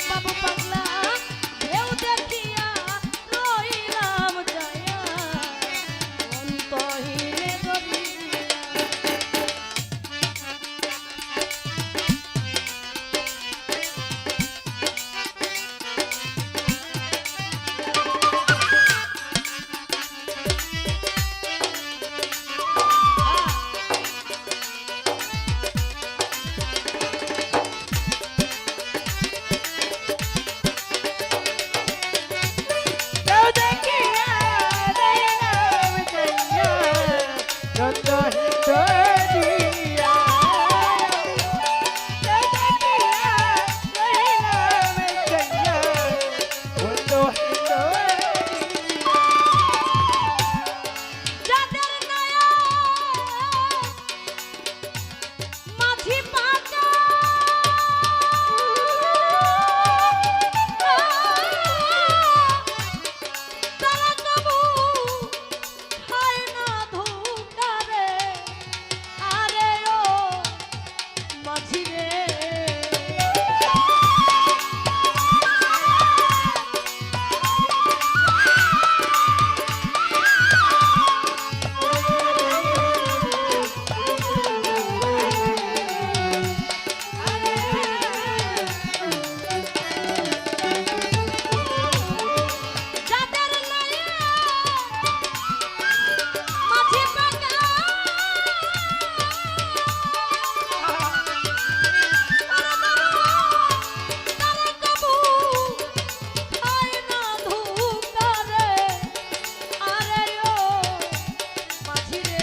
বাবু পাগলা ঢেউ দেখিয়া রইলাম চাইয়া অন্তহীনে দরিয়া দেখিয়া রইলাম চাইয়া অন্তহীন দরিয়া দেখিয়া রইলাম চাইয়া অন্তহীন দরিয়া যাদের নয়া মাঝি পাকা তারা তবু খায় না ধোঁকা রে আরে ও মাঝি রে যাদের নয়া মাঝি পাকা তারা তবু খায় না ধোঁকা রে আরে ও মাঝি রে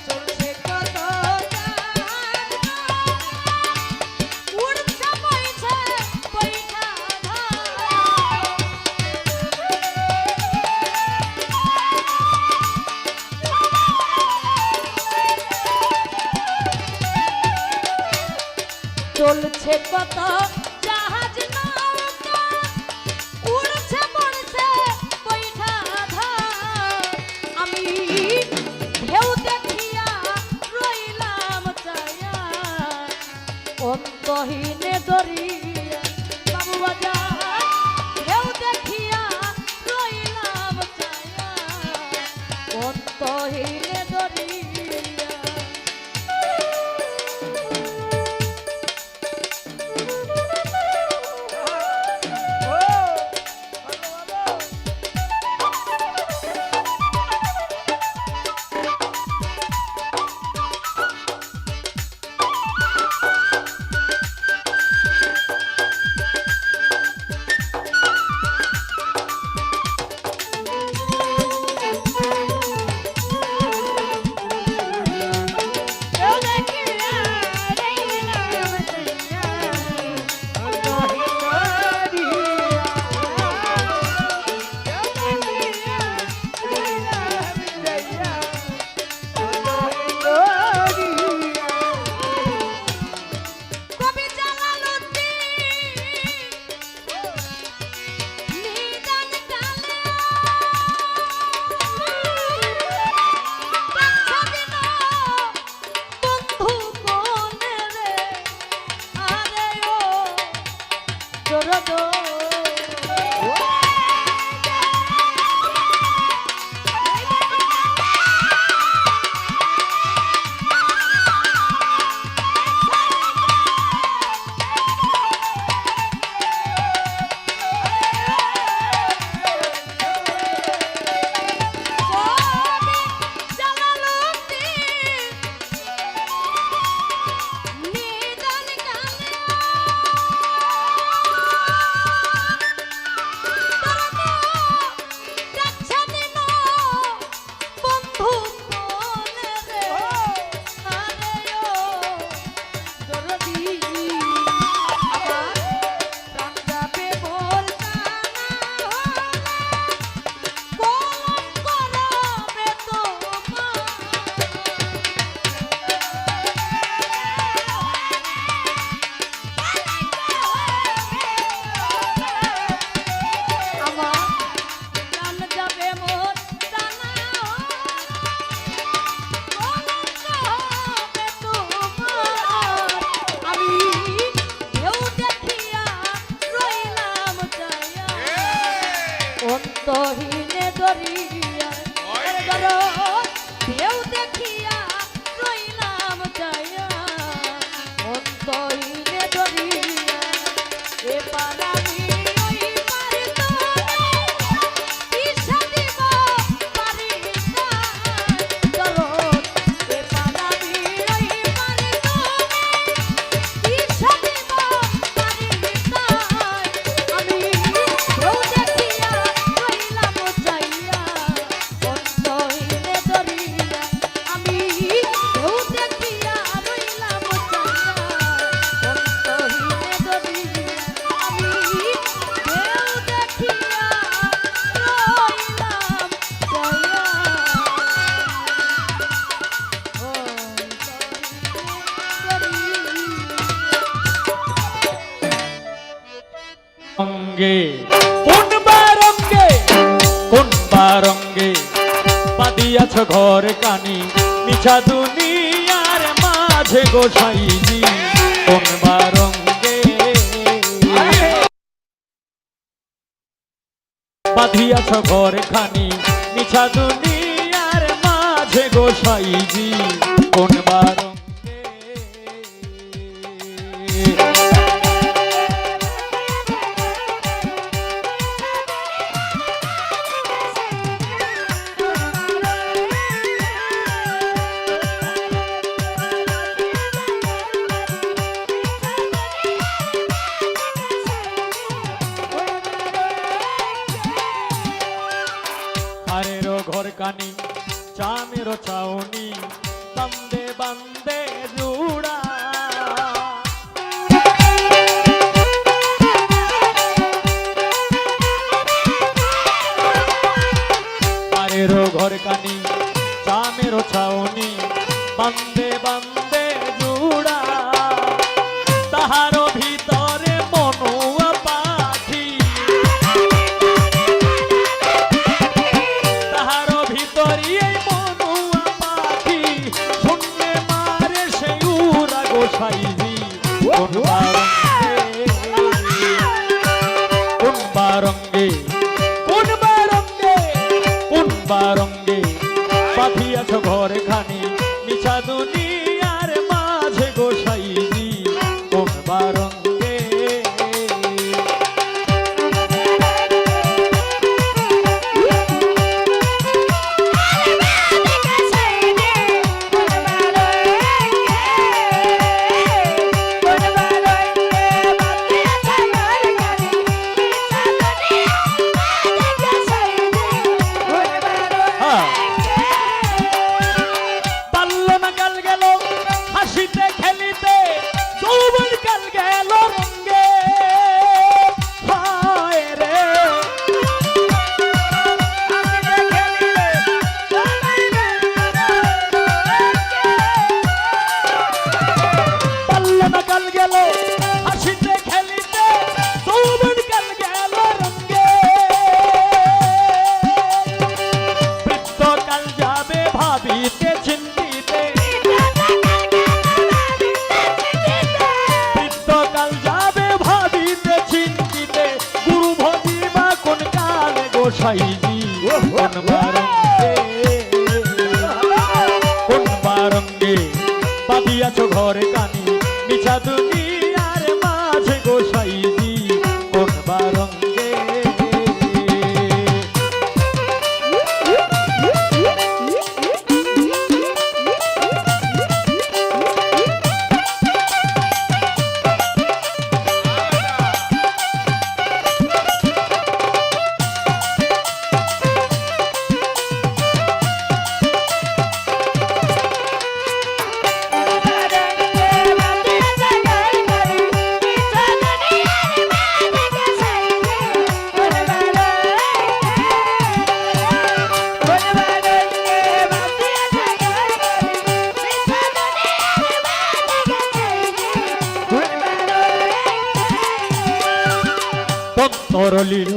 চলছে কত উড়ছে বইছে বৈঠা চলছে কত জাহাজ অন্তহীনে দরিয়া বাবু বাজার ঢেউ দেখিয়া রইলাম চায়া অন্তহীনে দরিয়া কেউ দেখিয়া রইলাম চাইয়া অন্তহীন দরিয়া কেউ দেখিয়া রইলাম চাইয়া অন্তহীন দরিয়া কবি জালালউদ্দিন নিদান কালে বাচ্চাদিন বন্ধু কোনে রে আরে ও জরদ কবি জালালউদ্দিন নিদান কালে বাচ্চাদিন বন্ধু কোনে রে আরে ও জরদি আমার প্রাণ যাবে মোর জানা কলঙ্ক রবে তোমার আমার প্রাণ যাবে মোর জানা কলঙ্ক হবে তোমার আমি ঢেউ দেখিয়া রইলাম চায়া অন্তহীনে দরিয়া ঢেউ দেখিয়া রইলাম চায়া অন্তহীনে দরিয়া এবার আমি ওই পারে দিশা দিব পারি না চলো এবার আমি ওই পারে দিশা দিব পারি না আমি ঢেউ দেখিয়া রইলাম চাইয়া অন্তহীনে দরিয়া আমি ঢেউ দেখিয়া রইলাম চাইয়া অন্তহীনে দরিয়া আমি ঢেউ দেখিয়া রইলাম অঙ্গে কোন বারঙ্গে কোন বারঙ্গে বাদিয়াছ ঘর কানি মিছা দুনিয়ার মাঝে গোসাইজি কোন বারঙ্গে বাঁধিয়াছ ঘর খানি মিছা দুনিয়ার মাঝে গোসাইজি কোন বারঙ্গে হারেরো ঘর কানি চামেরো চাউনি কোন বারঙ্গে কোন বারঙ্গে কোন বারঙ্গে বাঁধিয়াছ ঘরে খানি মিছা দুনিয়ার মাঝে গোসাইজি কোন বারঙ্গে গোসাইজি কোন বারঙ্গে কোন বারঙ্গে বাঁধিয়াছ ঘরে কানি মিছা দুনিয়ার মাঝে গোসাইজি কোন বারঙ্গে তরলিল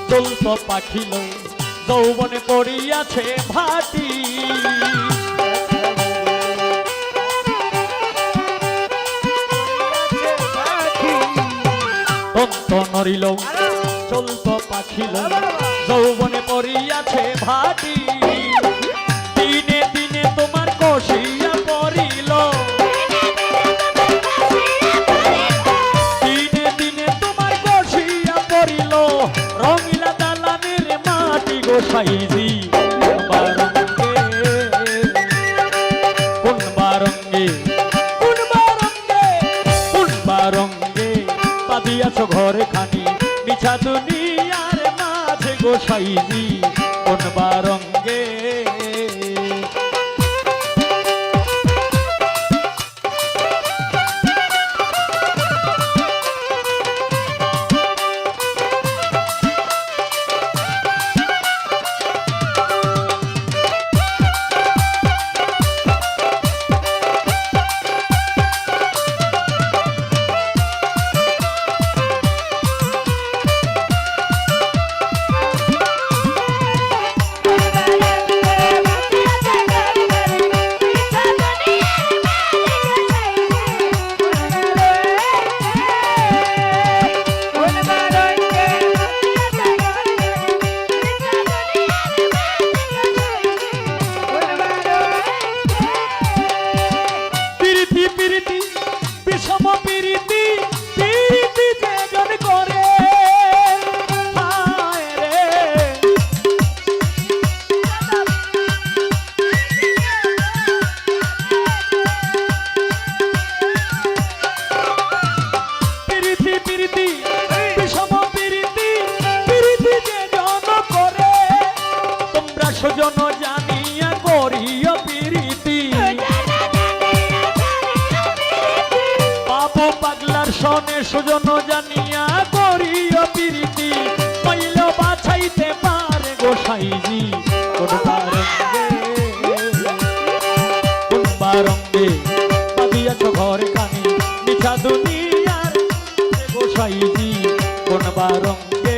চলত পাখিল যৌবনে পড়িয়াছে ভাটি তন্ত নরিল চলত পাখিল যৌবনে পড়িয়াছে ভাটি দিনে দিনে তোমার কষিয়া পড়িল রঙিলা দালানের মাটি গোসাইজি কোন বারঙ্গে কোন বারঙ্গে কোন বারঙ্গে বাঁধিয়াছ ঘরে খানি মিছা দুনিয়ার মাঝে গোসাইজি কোন বারঙ্গে সুজন জানিয়া করিও প্রীতি বাবু পাগলার সনে সুজন জানিয়া করিও প্রীতি পাইল বাছাইতে পারে গোসাইজি কোন বারঙ্গে বাঁধিয়াছ ঘরে কানি মিছা দুনিয়ার গোসাইজি কোন বারঙ্গে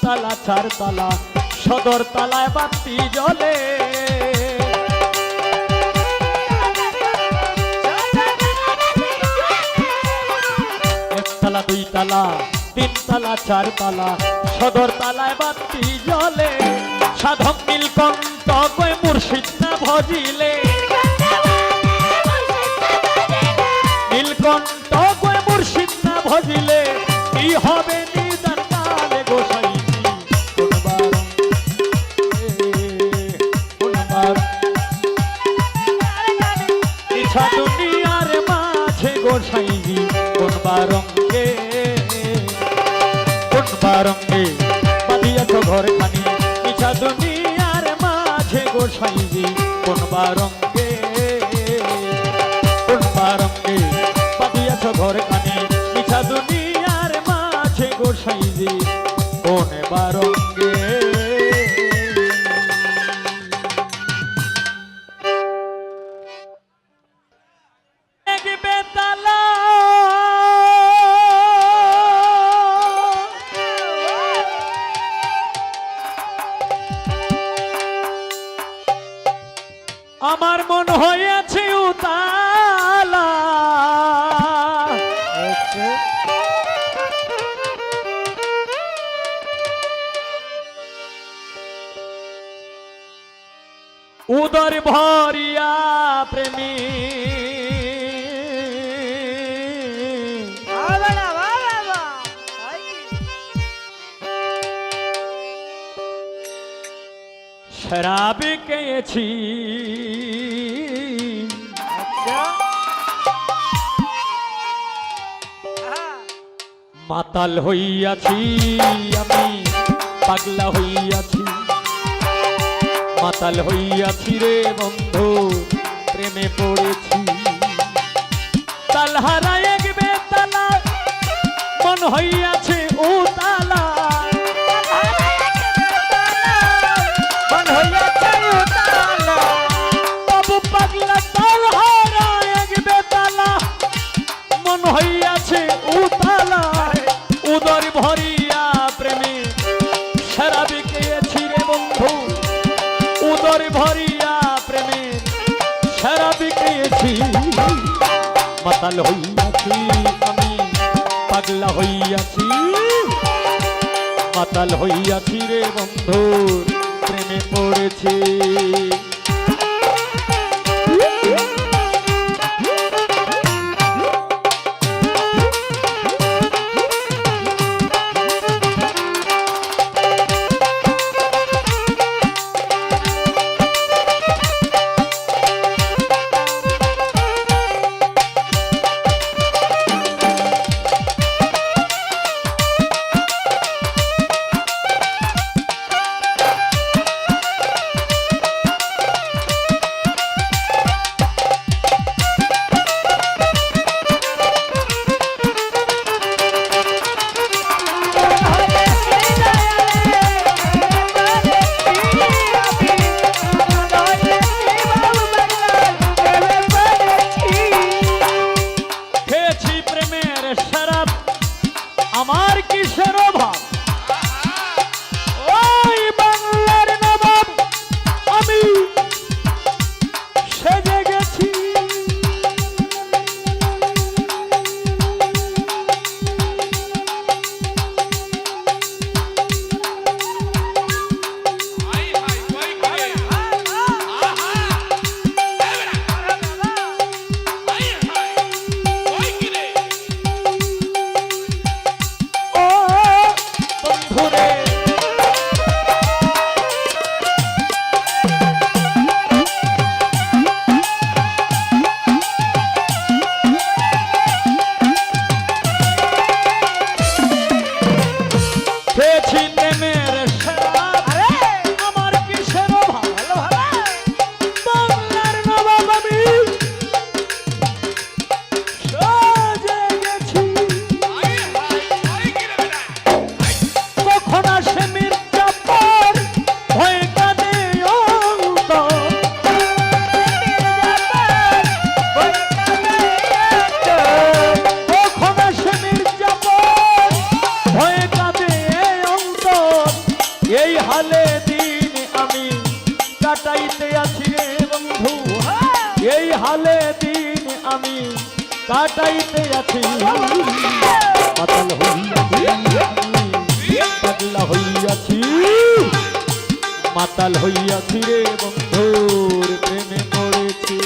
তালা চার তালা সদর তালায় বাতি জ্বলে একতলা দুই তালা তিন তালা চার তালা সদর তালায় বাতি জ্বলে সাধক নীলকণ্ঠ কই মুর্শিদ না ভজিলে নীলকণ্ঠ কই মুর্শিদ না ভজিলে কি হবে নিদান কালে গোসাই ইচ্ছা দুনিয়ার মাঝে গোসাইজি কোন বারঙ্গে বাঁধিয়াছ ঘর খানি ইচ্ছা দুনিয়ার মাঝে গোসাইজি কোন বারঙ্গে বাঁধিয়াছ ঘর খানি ইচ্ছা দুনিয়ার মাঝে গোসাইজি কোন বারঙ্গে আমার মন হয়েছে উতালা উদর ভরিয়া প্রেমী শরাবে কেছি মাতাল হইয়াছি আমি পাগলা হইয়াছি মাতাল হইয়াছি রে বন্ধু প্রেমে পড়েছি তালহারা এক বেতালা মন হইয়াছে ও তালা মন হইয়াছে ও তালা বাবু পাগলা তালহারা এক বেতালা মন হইয়াছে ও তালা উদর ভরিয়া প্রেমে শরাবে খেয়েছি রে বন্ধু উদর ভরিয়া প্রেমে শরাবে খেয়েছি মাতাল হইয়াছি আমি পাগলা হইয়াছি মাতাল হইয়াছি রে বন্ধু প্রেমে পড়েছি আমার কিসের অভাব ওই বাংলার নবাব আমি সেজে গেছি এই হালে দিন আমি কাটাইতে আছি রে বন্ধু, এই হালে দিন আমি কাটাইতে আছি। পাতাল হইয়াছি, পাগলা হইয়াছি, মাতাল হইয়াছি রে বন্ধুর প্রেমে পড়েছি।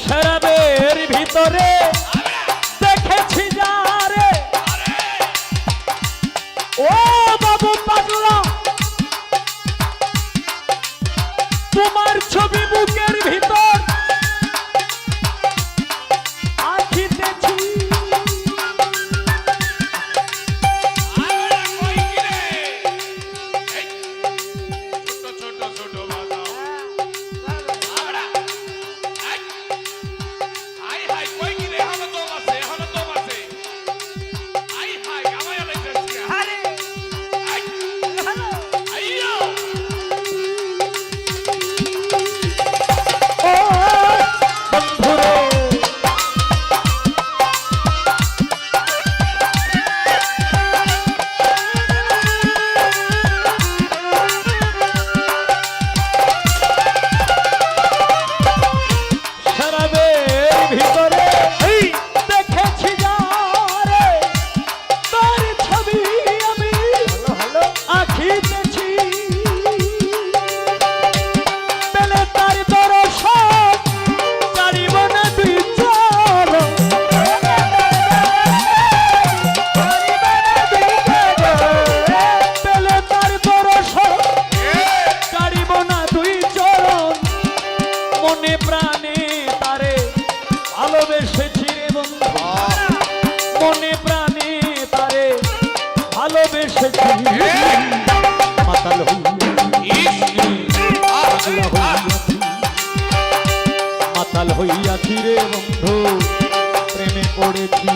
শরাবের ভিতরে দেখেছি যারে, ও বাবু পাগলা তোমার ছবি বুকের ভিতর আঁকিতেছি। ও বন্ধুরে শরাবের ভিতরে দেখেছি যারে, তার ছবি আমি আঁকিতেছি। পেলে তার দর্শন ছাড়িব না দুই চরণ, পেলে তার দর্শন ছাড়িব না দুই চরণ। মনে প্রাণে তারে ভালোবেসেছি রে বন্ধু, মনে প্রাণে তারে ভালোবেসেছি। মাতাল হইয়াছি, পাগলা হইয়াছি, মাতাল হইয়াছি রে বন্ধু প্রেমে পড়েছি।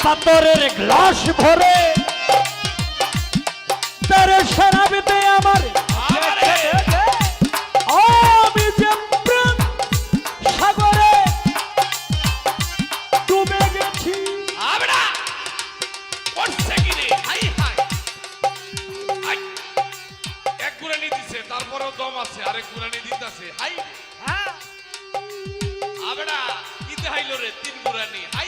পাথরের গ্লাস ভরে তার শরাবেতে আমার আমি যে প্রেম সাগরে ডুবে গেছি। এক গুরানি দিছে, তারপরেও দম আছে, আরেক গুরানি দিতেছে। হাই আবেড়া দিতে হাইলো রে তিন গুরানি। হাই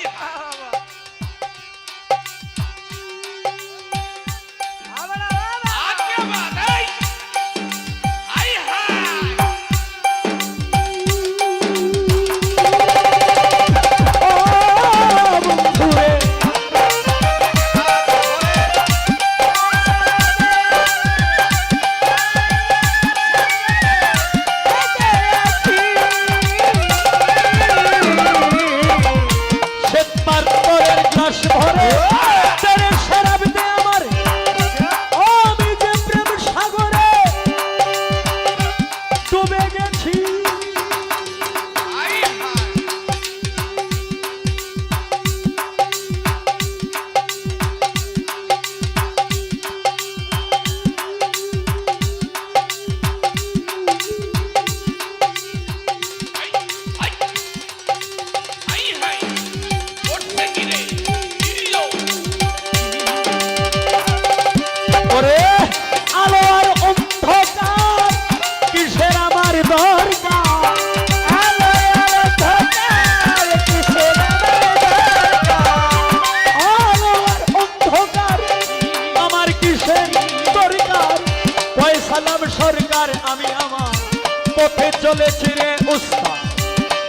পথে চলেছি রে উস্তাদ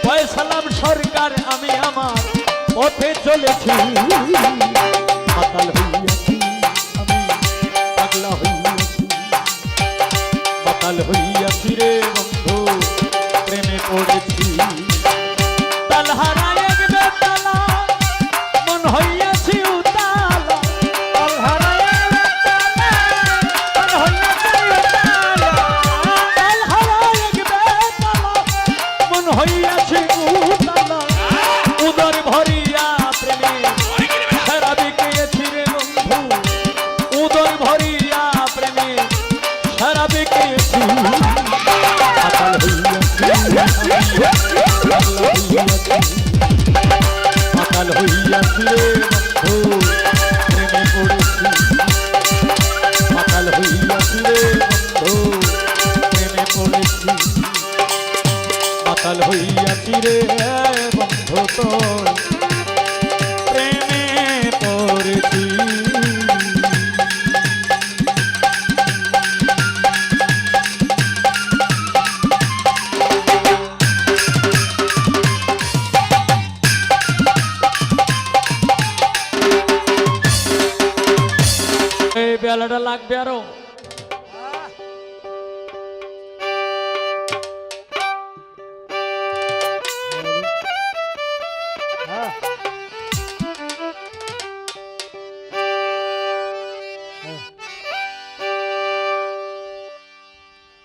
ফয়সালাম সরকার আমি আমার পথে চলেছি মাতাল হইয়াছি আমি পাগলা হইয়াছি মাতাল হইয়াছি রে বন্ধু প্রেমে পড়েছি তালহারা এক বেতালা মন হইয়াছি উতালা তালহারা এক বেতালা মন হইয়াছি উতালা তালহারা এক বেতালা মন হইয়াছি উতালা উদর ভরিয়া প্রেমে সারা বিকেছি রে বন্ধু উদর ভরিয়া প্রেমে সারা বিকেছি মাতাল হইয়াছি রে বন্ধু প্রেমে পড়েছি মাতাল হইয়াছি রে বন্ধু প্রেমে পড়েছি মাতাল হইয়াছি রে বন্ধু তো প্রেমে পড়েছি এই বেলাটা লাগবে আরো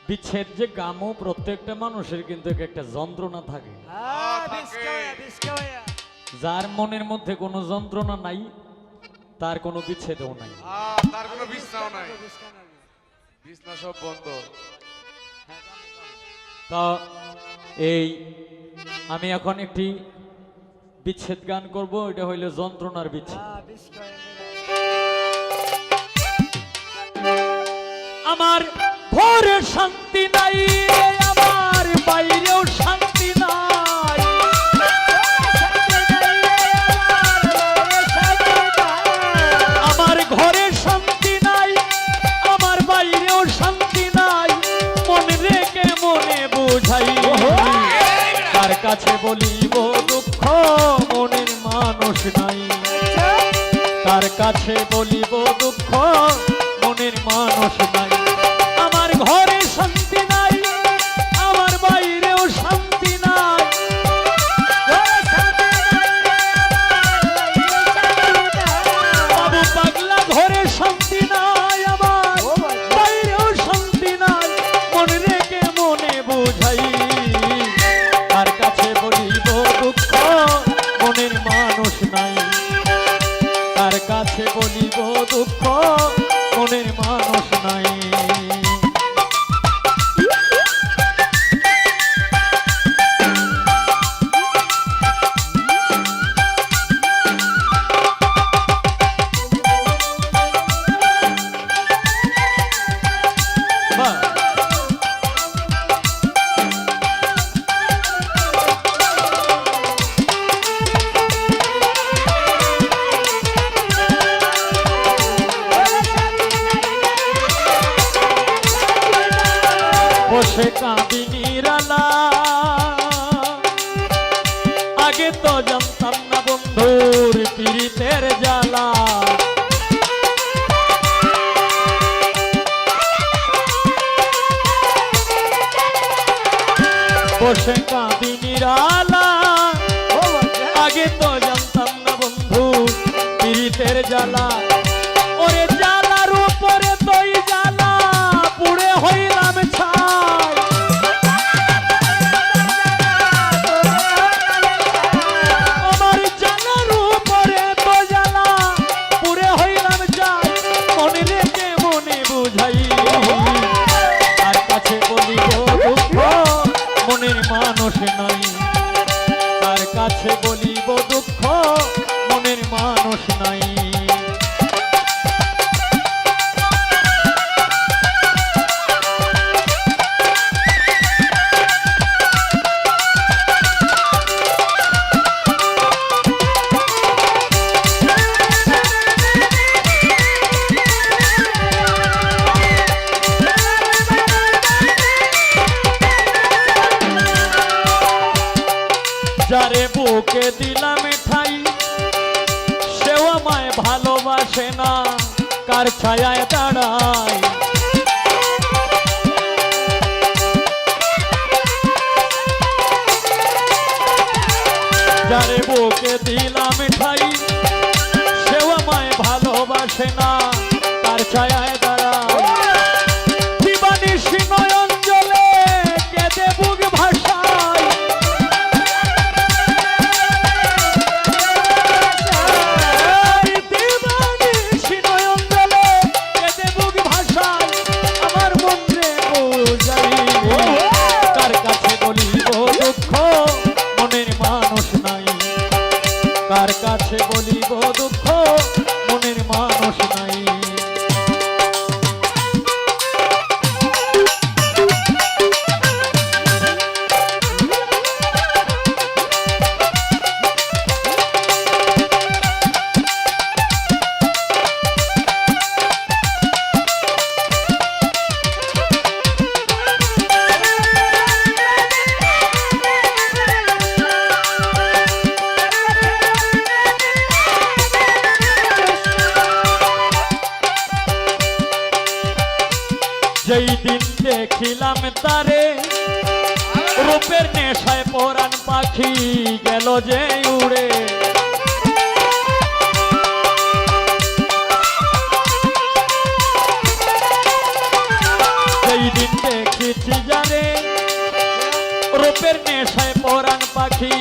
বিচ্ছেদ যে গামও প্রত্যেকটা মানুষের কিন্তু একটা যন্ত্রণা থাকে যার মনের মধ্যে কোনো যন্ত্রণা নাই তার কোনো বিচ্ছেদও নাই তার কোনো বিছনাও নাই বিছনা সব বন্ধ তা এই আমি এখন একটি বিচ্ছেদ গান করব এটা হইল যন্ত্রণার বিচ্ছেদ আমার ঘরে শান্তি নাই আমার বাইরেও শান্তি নাই আমার ঘরে শান্তি নাই আমার বাইরেও শান্তি নাই মনে রেখে মনে বুঝাই তার কাছে বলিব দুঃখ মনের মানুষ নাই তার কাছে বলিব দুঃখ মনের মানুষ নাই আমার ঘরে শান্তি নাই আমার বাইরেও শান্তি নাই বাবু পাগলা ঘরে শান্তি নাই আমার বাইরেও শান্তি নাই মনে রেখে মনে বুঝাই তার কাছে বলিব দুঃখ মনের মানুষ নাই তার কাছে বলিব দুঃখ মনের মানুষ নাই বসে কাঁদি নিরালা আগে তো জানতাম না বন্ধুর পীড়িতের জ্বালা বসে কাঁদি নিরালা আগে তো জানতাম না বন্ধু পীড়িতের জ্বালা ওরে জ্বালার উপরে তোই জ্বালা পুড়ে হইলাম ছাই আমার জ্বালার উপরে তো জ্বালা পুড়ে হইলাম ছাই মনে রেখে মনে বুঝাই তার কাছে বলিব দুঃখ মনের মানুষ নাই তার কাছে বলিব দুঃখ মনের মানুষ নাই যারে বুকে দিলাম ঠাই সেও আমায় ভালোবাসে না, কার ছায়ায় দাঁড়ায়। যারে বুকে দিলাম ঠাই সেও আমায় ভালোবাসে না, কার ছায়ায় দাঁড়ায়। দিবানিশি নয়ন জলে কেঁদে বুক ভাসায়, দিবানিশি নয়ন জলে কেঁদে বুক ভাসায়, আমার মন রে বোঝাই। কার কাছে বলিব দুঃখ মনের মানুষ নাই, কার কাছে বলিব দুঃখ মনের মানুষ নাই। যেই দিন দেখিলাম তারে রূপের নেশায় পরাণ পাখি গেল যে উড়ে। যেই দিন দেখিছি যারে রূপের নেশায় পরাণ পাখি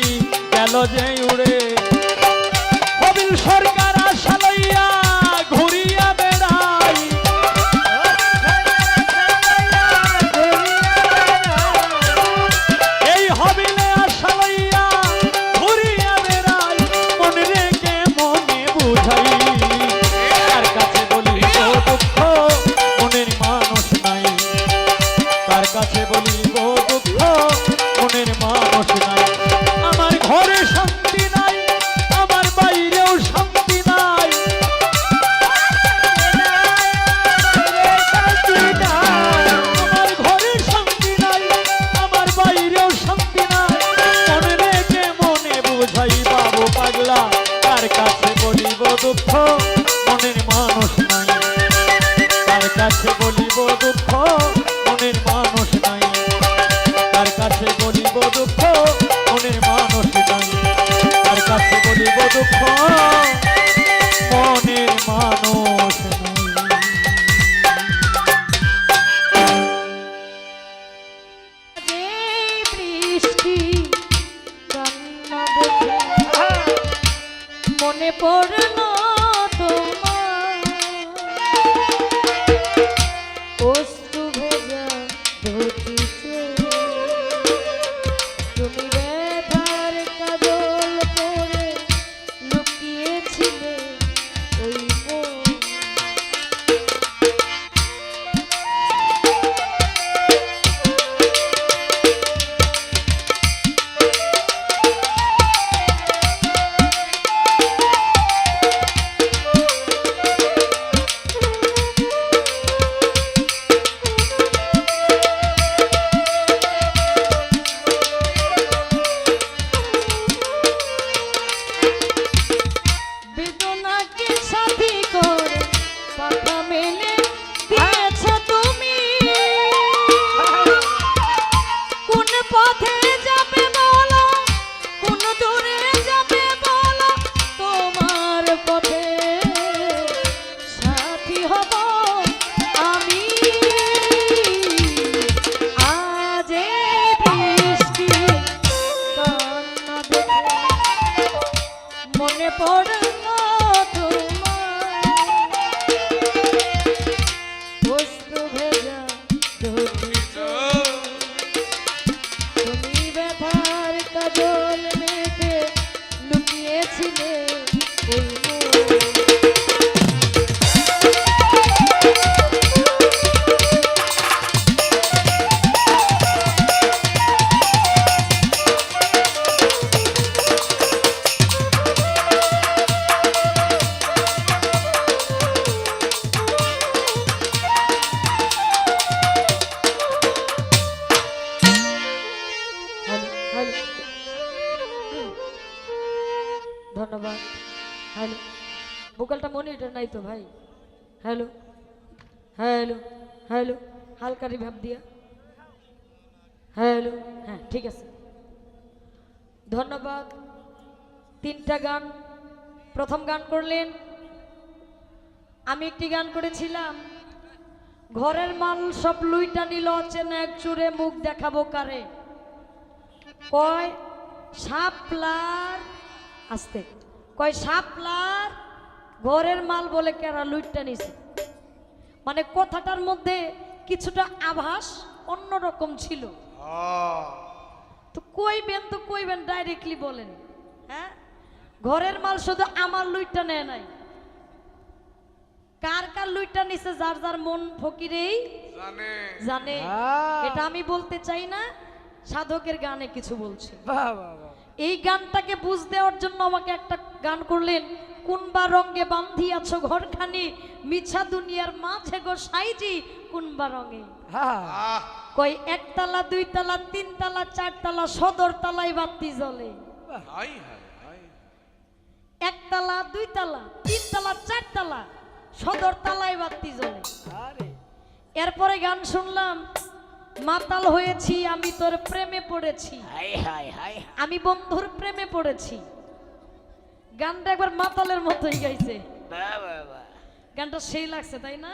গেল যে উড়ে। কবিল সরকার আশা লইয়া ঘুরিয়া বেড়াই, এই হবিলে আশা লইয়া ঘুরিয়া বেড়াই, মনে রেখে মনে বুঝাই। কার কাছে বলিব দুঃখ মনের মানুষ নাই, কার কাছে বলিব দুঃখ মনের মানুষ নাই। আমার ঘরে শান্তি নাই, আমার বাইরেও শান্তি নাই, আমার ঘরে শান্তি নাই, আমার বাইরেও শান্তি নাই। মনে রেখে মনে বুঝাই বাবু পাগলা, কার কাছে বলিব দুঃখ মনের মানুষ নাই, কার কাছে বলিব দুঃখ মনের মানুষ নাই, কার কাছে বলিব দুঃখ মনের মানুষ নাই, কার কাছে বলিব দুঃখ মনের মানুষ নাই। যে বৃষ্টি কান্না দেখে মনে পড়ল তোমার, অশ্রু ভেজা ধুতিতে তুমি ব্যথার কাজল পরে লুকিয়েছিলে ওই মন। বেদনাকে সাথী করে পাখা মেলে দিয়েছ তুমি, কোন পথে যাবে বলো, কোন দূরে যাবে বলো, তোমার পথে সাথী হব আমি। আজ এই বৃষ্টি কান্না দেখে মনে পড়ল তোমার, অশ্রু ভেজা ধুতিতে তুমি ধন্যবাদ। হ্যালো, ভোকালটা মনিটর নাই তো ভাই। হ্যালো হ্যালো হ্যালো, হালকা রিভাব দিয়া। হ্যালো, হ্যাঁ ঠিক আছে, ধন্যবাদ। 3টা গান, প্রথম গান করলেন, আমি একটি গান করেছিলাম, ঘরের মাল সব লুইটা নিল চেনা এক চুরে মুখ দেখাবো কারে, কয় সাপলার, আস্তে কয় সাপলার ঘরের মাল বলে কেরা লুইটা নিছে। মানে কথাটার মধ্যে কিছুটা আভাস অন্যরকম ছিল। তো কইবেন ডাইরেক্টলি বলেন, হ্যাঁ ঘরের মাল শুধু আমার লুইটা নেয় নাই, কার কার লুইটা নিছে যার যার মন ফকিরেই জানে। এটা আমি বলতে চাই না, সাধকের গানে কিছু বলছি। এই গানটাকে বুঝ দেওয়ার জন্য আমাকে একটা গান করলেন, কোনবা রঙে বান্ধিয়াছ ঘরখানি মিছা দুনিয়ার মাঝে গো সাইজি কোনবা রঙে। কই 1 তলা 2 তলা 3 তলা 4 তলা সদর তলায় বাতি জ্বলে। 1 তলা 2 তলা 3 তলা 4 তলা সদর তলায় বাতি জ্বলে। এরপরে গান শুনলাম, মাতাল হয়েছি আমি তোর প্রেমে পড়েছি, আমি বন্ধুর প্রেমে পড়েছি। গানটা একবার মাতালের মতোই গাইছে, গানটা সেই লাগছে তাই না?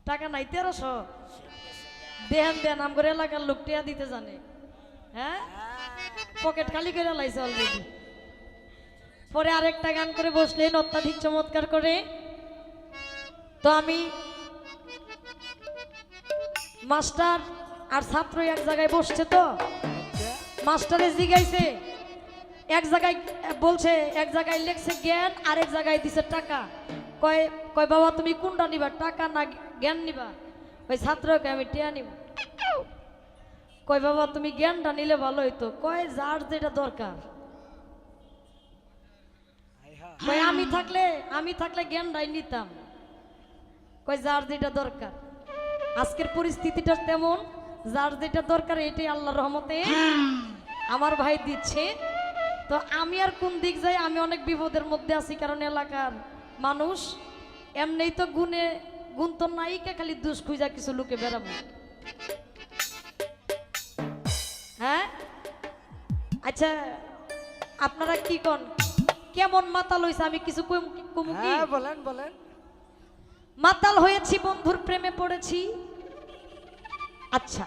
টাকা নাই 1300 দেন আম করে এলাকার লোক টিয়া দিতে জানে, হ্যাঁ পকেট খালি করে লাইছে অলরেডি। পরে আরেকটা গান করে বসলেন অত্যাধিক চমৎকার করে। তো আমি মাস্টার আর ছাত্র এক জায়গায় বসছে, তো মাস্টারে জিগাইছে, এক জায়গায় বলছে, এক জায়গায় লেখছে জ্ঞান আর এক জায়গায় দিছে টাকা। কয় কয় বাবা তুমি কোনটা নিবা, টাকা না জ্ঞান নিবা? ওই ছাত্রকে আমি টিয়া নিব। কয় বাবা তুমি জ্ঞানটা নিলে ভালো হইতো। কয় যার যেটা দরকার। কয় আমি থাকলে জ্ঞানটাই নিতাম। কয় যার যেটা দরকার। আজকের পরিস্থিতিটা তেমন, যার যেটা দরকার এটাই আল্লাহর রহমতে আমার ভাই দিচ্ছে। তো আমি আর কোন দিক যাই, আমি অনেক বিপদের মধ্যে আছি, কারণ এলাকার মানুষ এমনিই তো গুণ তো নাইকে খালি দুষ খুঁজা কিছু লুকে বেড়াবো। হ্যাঁ আচ্ছা, আপনারা কি কন, কেমন মাতাল হইছে? আমি কিছু কমু কি? বলেন। মাতাল হয়েছি বন্ধুর প্রেমে পড়েছি। আচ্ছা,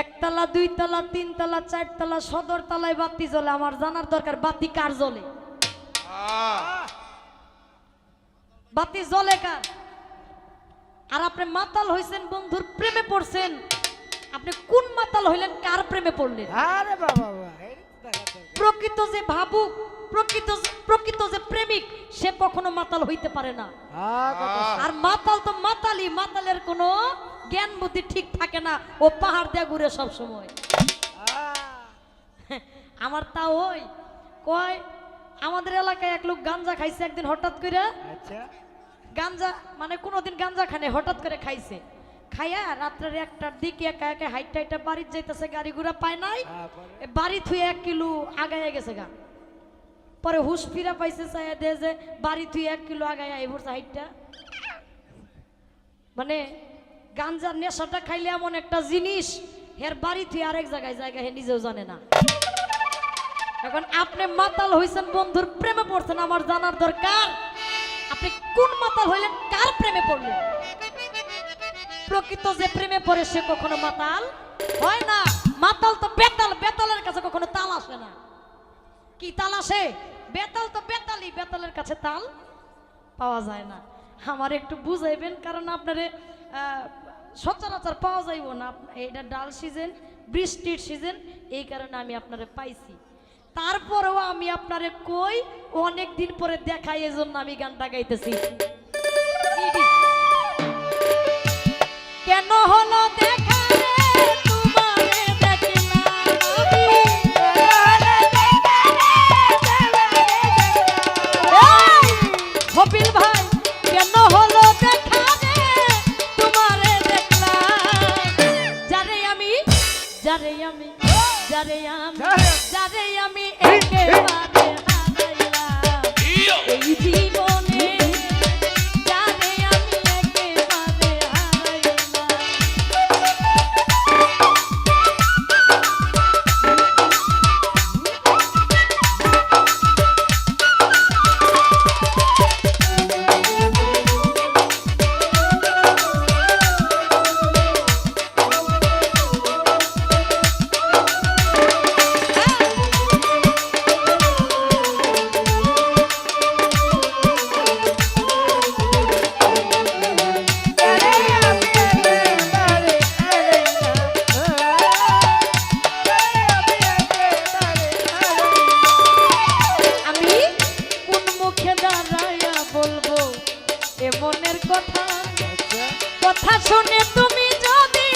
1 তলা 2 তলা 3 তলা 4 তলা সদর তলায় বাতি জ্বলে, আমার জানার দরকার বাতি কার জ্বলে? বাতি জ্বলে কার? আর আপনি মাতাল হইছেন বন্ধুর প্রেমে পড়ছেন, আপনি কোন মাতাল হইলেন, কার প্রেমে পড়লেন? আরে বাবা, প্রকৃত যে ভাবুক, প্রকৃত যে প্রেমিক, সে কখনো মাতাল হইতে পারে না। আর মাতাল তো মাতালই, মাতালের কোনো জ্ঞান বুদ্ধি ঠিক থাকে না, ও পাহাড় দিয়ে ঘুরে সব সময়। আমার তা ওই কয়, আমাদের এলাকায় এক লোক গাঞ্জা খাইছে একদিন হঠাৎ করে। গাঞ্জা মানে কোনোদিন গাঞ্জা খানে, হঠাৎ করে খাইছে। খাইয়া রাত্রের 1টার দিকে একা একা হাইটা বাড়ির যাইতেছে, গাড়ি ঘোড়া পায় নাই, বাড়ি থুয়ে 1 কিলো আগাইয়া গেছে গা। পরে হুশ ফিরা পাইছে, চাইয়া দে যে বাড়ি থুয়ে 1 কিলো আগাইয়া এই ভরসা হাইটটা। মানে গাঞ্জার নেশাটা খাইলে এমন একটা জিনিস, হের বাড়ি থুয়ে আরেক জায়গায় হে নিজেও জানে না। এখন আপনি মাতাল হইছেন বন্ধুর প্রেমে পড়ছেন, আমার জানার দরকার আপনি কোন মাতাল হইলেন, কার প্রেমে পড়লেন? প্রকৃত যে প্রেমে পড়ে সে কখনো মাতাল হয় না। মাতাল তো বেতাল, বেতালের কাছে কখনো তাল আসে না। কি তাল আসে? বেতাল তো বেতালই, বেতালের কাছে তাল পাওয়া যায় না। আমার একটু বুঝাইবেন, কারণ আপনারে সচরাচর পাওয়া যাইব না। এটা ডাল সিজন, বৃষ্টির সিজন, এই কারণে আমি আপনারে পাইছি। তারপরেও আমি আপনারে কই অনেক দিন পরে দেখাই, এজন্য আমি গানটা গাইতেছি। কেন হলো দেখা রে তোমারে দেখলাম আমি, কপিল ভাই কেন হলো দেখা রে তোমারে দেখলাম, যারে আমি যারে আমি একেবারে হারাইলাম ইয়ো এই জীবনে, যারে আমি একেবারে হারাইলাম। আমি কোন মুখে দাঁড়াইয়া বলবো এ মনের কথা, কথা শুনে তুমি যদি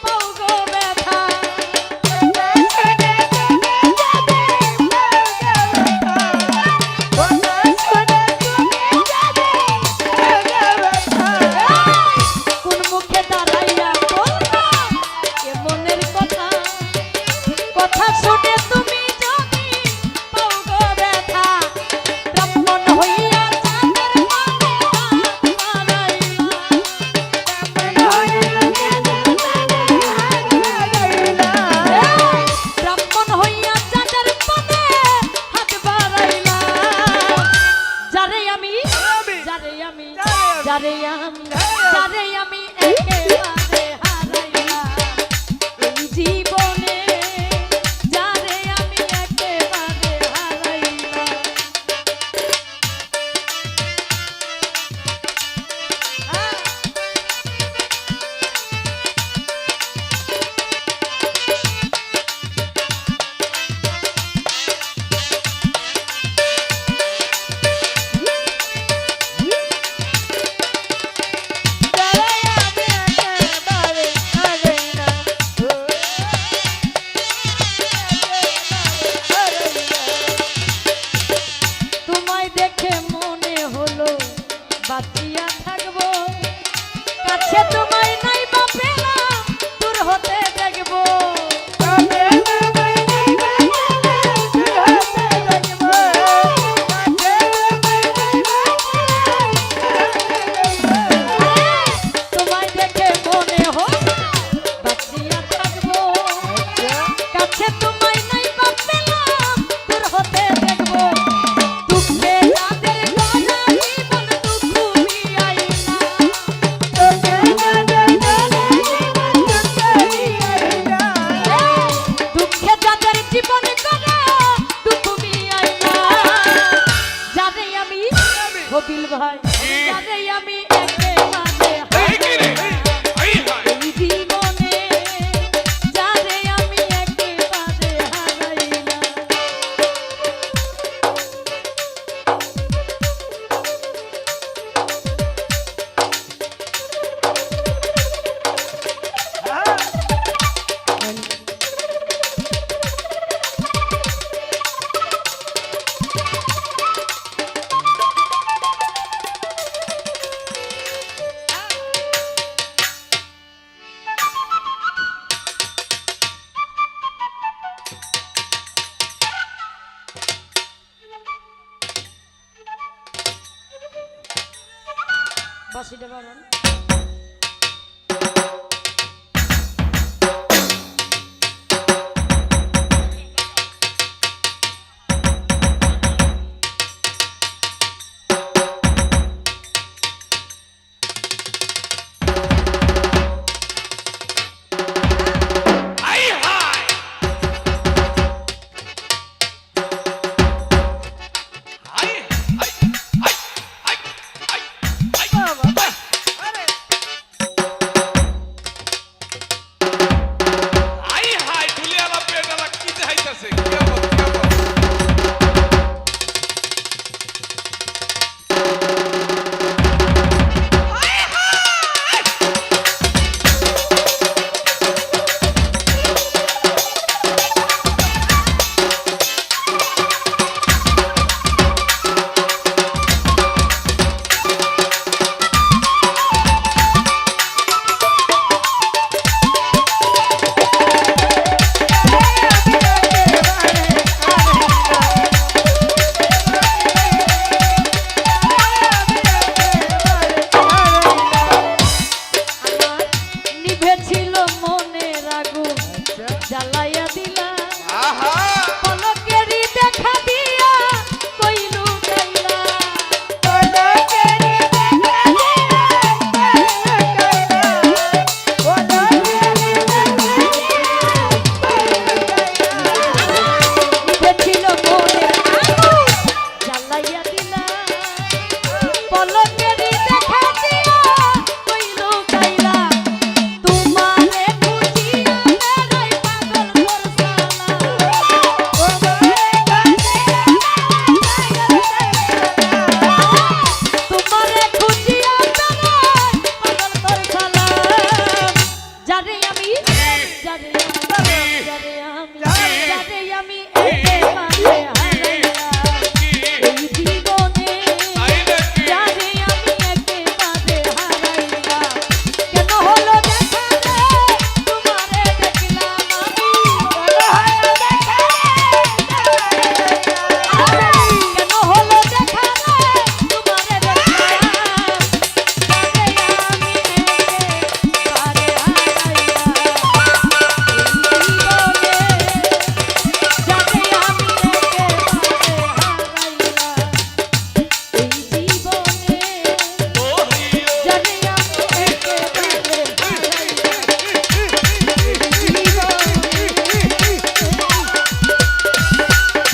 পাও গো ব্যথা। কোন মুখে দাঁড়াইয়া বলবো এ মনের কথা, কথা শুনে তুমি যদি পাও গো ব্যথা। ব্রাহ্মণ হইয়া চাঁদের পানে হাত বাড়াইলাম। ব্রাহ্মণ হইয়া চাঁদের পানে হাত বাড়াইলাম। যারে আমি একেবারে হারাইলাম এই জীবনে, যারে আমি একেবারে হারাইলাম। তোমায় দেখে মনে হলো বাঁচিয়া থাকবো, কাছে তোমায় নাই বা পেলাম দূর হতে দেখবো। তোমায় দেখে মনে হলো বাঁচিয়া থাকবো, কাছে তোমায় নাই বা পেলাম দূর হতে দেখবো। দুঃখে যাদের গলা জীবন দুঃখ মিয়াইলা, দুঃখে যাদের জীবন গলা দুঃখ মিয়াইলা। যারে আমি কপিল ভাই, যারে আমি একেবারে এই কি রে এই হাই এই জীবনে, যারে আমি একেবারে হারাইলাম। বাঁশিটা বাড়ান। I hi I I I I I জ্বালাইয়া দিলা আহা পলকেরই দেখা দিয়া কইলু গাইলা দেখিল মনে জ্বালাইয়া দিলা পলকেরই দেখা দিয়া কইলু গাইলা তোমারে খুঁজিয়া বেড়াই পাগল করছালা তোমারে খুঁজিয়া বেড়াই পাগল করছালা যারে আমি একেবারে হারাইলাম এই জীবনে তাই নাকি যারে আমি একেবারে হারাইলাম কেন হলো দেখা রে তোমারে দেখলাম আমি কেন হলো দেখা রে তোমারে দেখলাম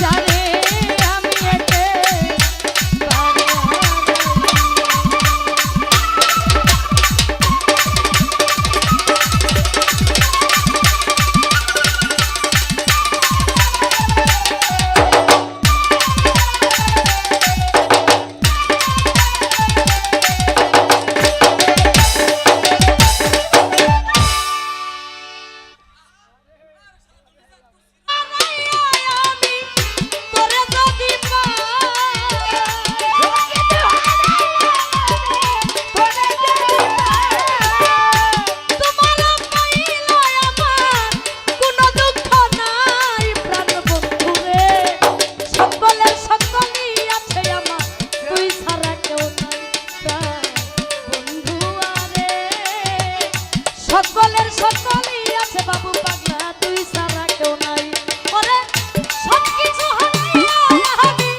যারে আমি সকলের সকলই আছে বাবু পাগলা তুই সারা কেউ নাই ওরে সবকিছু হারাইয়া আমি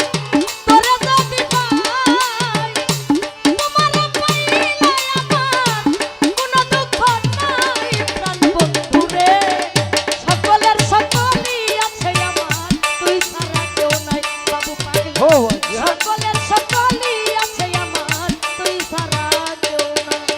তোরে যদি পাই তোমার পাইলে আমার কোনো দুঃখ নাই প্রাণ বন্ধু রে সকলের সকলই আছে আমার তুই সারা কেউ নাই বাবু পাগলা সকলের সকলই আছে আমার তুই সারা কেউ নাই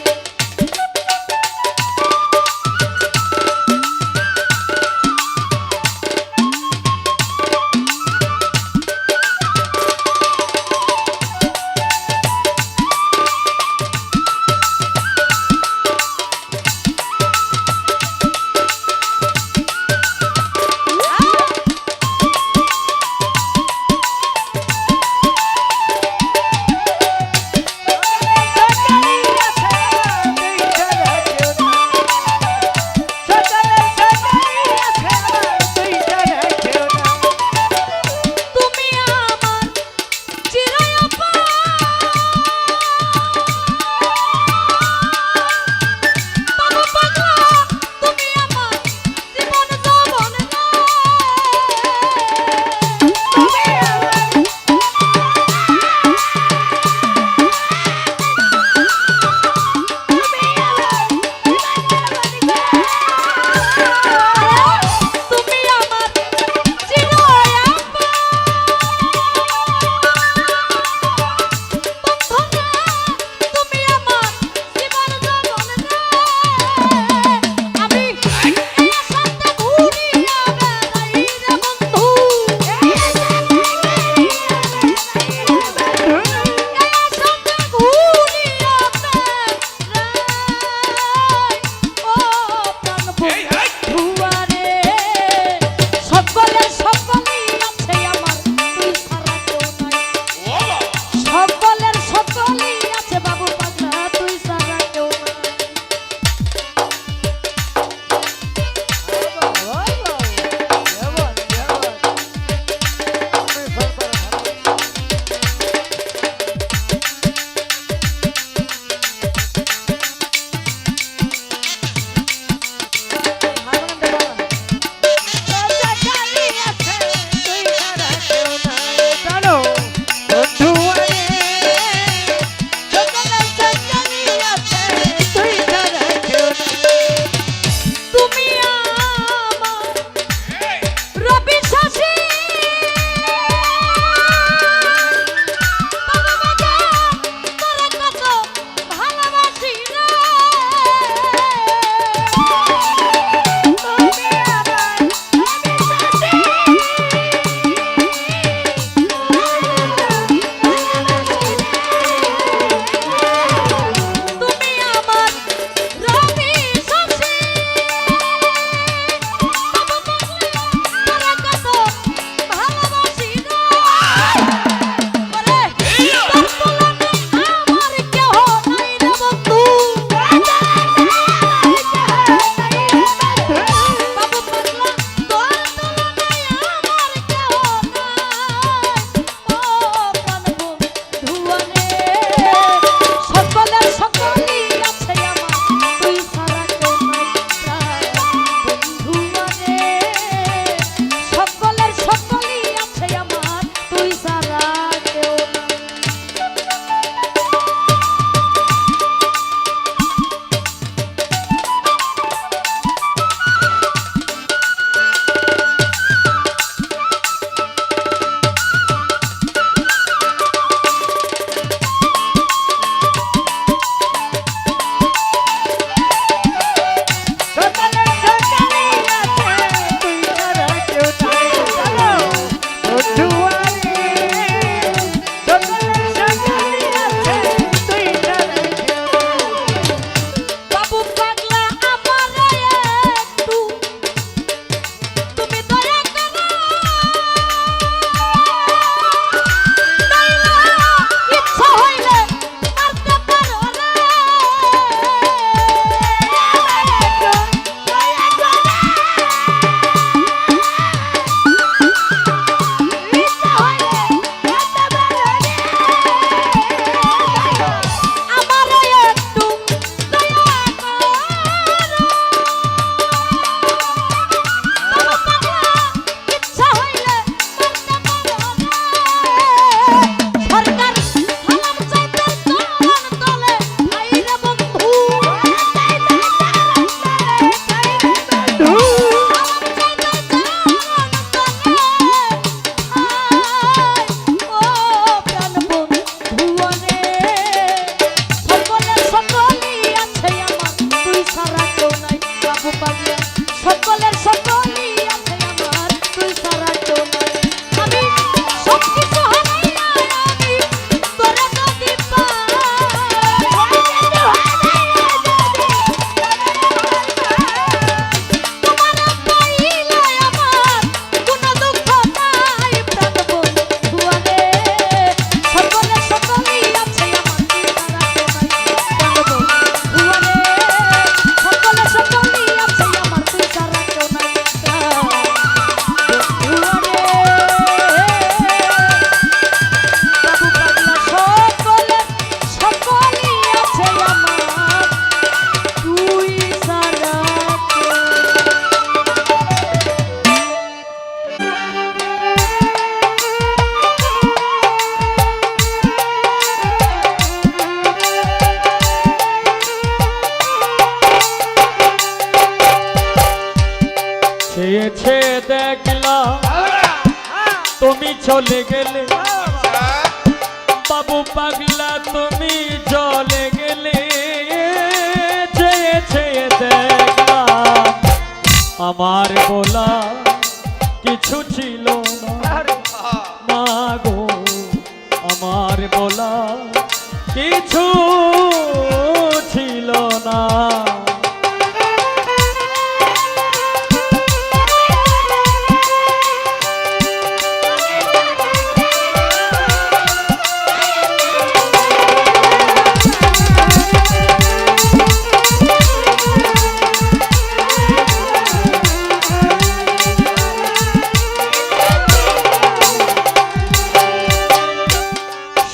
চেয়েছে দেখলাম তুমি চলে গেলে বাবু পাগলা তুমি চলে গেলে চেয়েছে দেখলাম আমার বলা কিছু ছিল না না গো আমার বলা কিছু ছিল না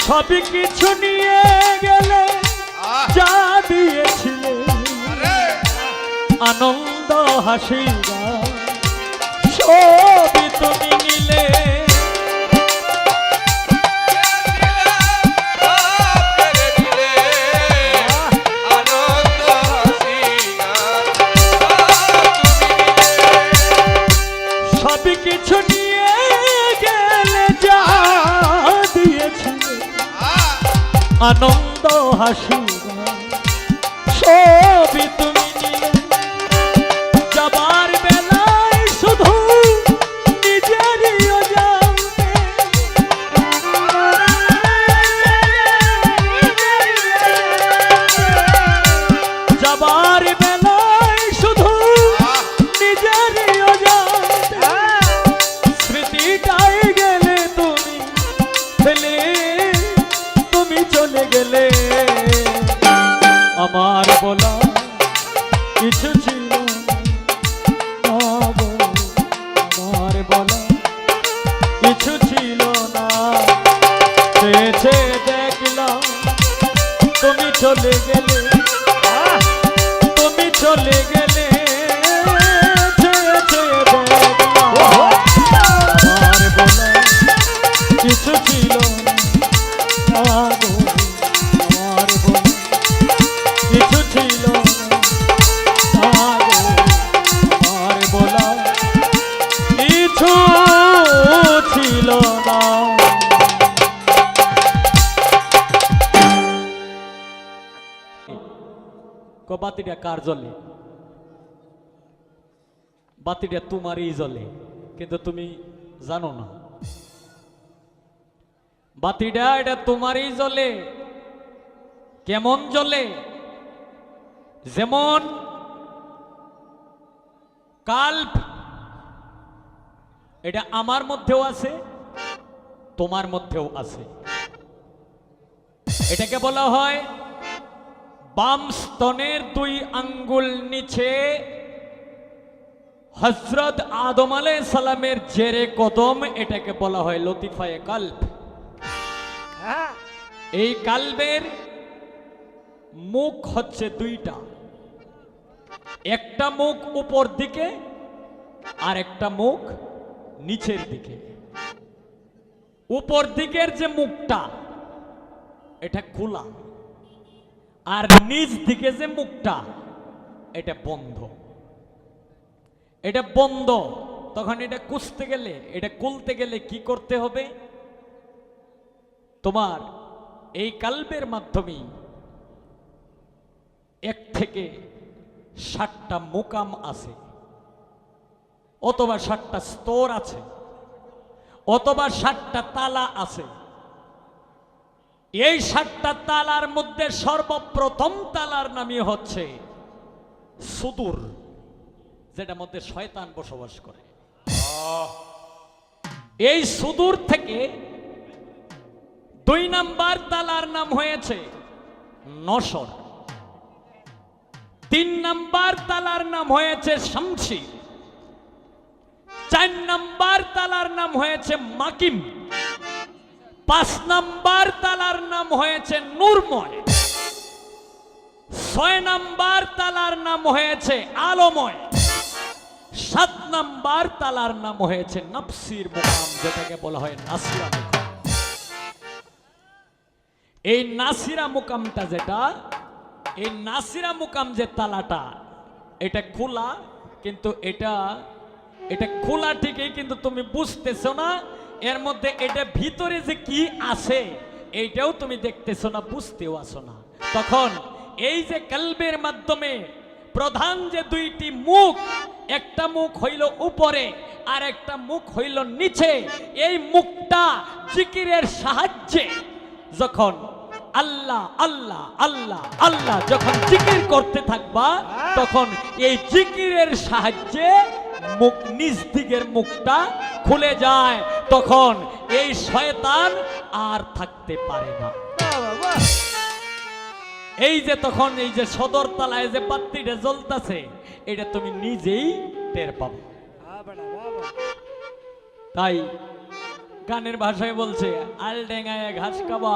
সবই কিছু নিয়ে গেলে যা দিয়েছিলে আনন্দ হাসি সবই তুমি নিলে সবই কিছু নিয়ে গেলে যা দিয়েছিলে আনন্দ হাসি সবই তুমি নিলে যাবার বেলায় শুধু নিজেরই জানতে যাবার বেলায় শুধু নিজেরই জানতে স্মৃতিটাই গেলে তুমি ফেলে তুমি চলে গেলে আমার বলা কিছু ছিল না গো আমার বলা কিছু ছিল না চেয়েছে দেখলাম তুমি চলে গেলে তুমি চলে গেলে চেয়েছে দেখলাম আমার বলা কিছু ছিল না গো আমার বলা কিছু ছিল না গো আমার বলা কিছু ছিল না বাতিটা কার জ্বলে বাতিটা তোমারই জ্বলে কিন্তু তুমি জানো না বাতিটা এটা তোমারই জ্বলে কেমন জ্বলে যেমন কাল্প এটা আমার মধ্যেও আছে তোমার মধ্যেও আছে এটাকে বলা হয় বাম স্তনের 2 আঙ্গুল নিচে হযরত আদম আলাইহিস সালামের জেরে কদম এটাকে বলা হয় লতিফায়ে কাল্ব এই কাল্বের মুখ হচ্ছে 2টা একটা মুখ উপর দিকে আর একটা মুখ নিচের দিকে উপর দিকের যে মুখটা এটা খোলা আর নিচ দিকে যে মুখটা এটা বন্ধ এটা বন্ধ তখন এটা কুচতে গেলে এটা খুলতে গেলে কি করতে হবে তোমার এই কাল্বের মাধ্যমে 1 থেকে 7টা মুকাম আছে অথবা 7টা স্তর আছে অথবা 7টা তালা আছে এই 7টা তালার মধ্যে সর্বপ্রথম তালার নামই হচ্ছে সুদূর যেটার মধ্যে শয়তান বসবাস করে এই সুদূর থেকে 2 নাম্বার তালার নাম হয়েছে নশর 3 নাম্বার তালার নাম হয়েছে শামসি 4 নাম্বার তালার নাম হয়েছে মাকিম 5 নাম্বার তালার নাম হয়েছে নূরময় 6 নাম্বার তালার নাম হয়েছে আলোময় 7 নাম্বার তালার নাম হয়েছে নফসির মুকাম যেটাকে বলা হয় নাসিরা মুকাম এই নাসিরা মুকামটা যেটা এই নাসিরা মুকাম যে তালাটা এটা খোলা কিন্তু এটা এটা খোলা ঠিকই, কিন্তু তুমি বুঝতেছো না এর মধ্যে এটা ভিতরে যে কি আছে এইটাও তুমি দেখতেছো না, বুঝতেও আসো না। তখন এই যে কলবের মাধ্যমে প্রধান যে দুইটি মুখ, একটা মুখ হইল উপরে আর একটা মুখ হইল নিচে, এই মুখটা জিকিরের সাহায্যে যখন আল্লাহ আল্লাহ আল্লাহ আল্লাহ যখন জিকির করতে থাকবা, তখন এই জিকিরের সাহায্যে মুখ নিজ দিকের মুখটা খুলে যায়, তখন এই শয়তান আর থাকতে পারে না। এই যে তখন এই যে সদর তালায় যে বাতিটা জ্বলতেছে, এটা তুমি নিজেই টের পাবে। তাই গানের ভাষায় বলছে, আল ডেঙ্গায় ঘাস খাবা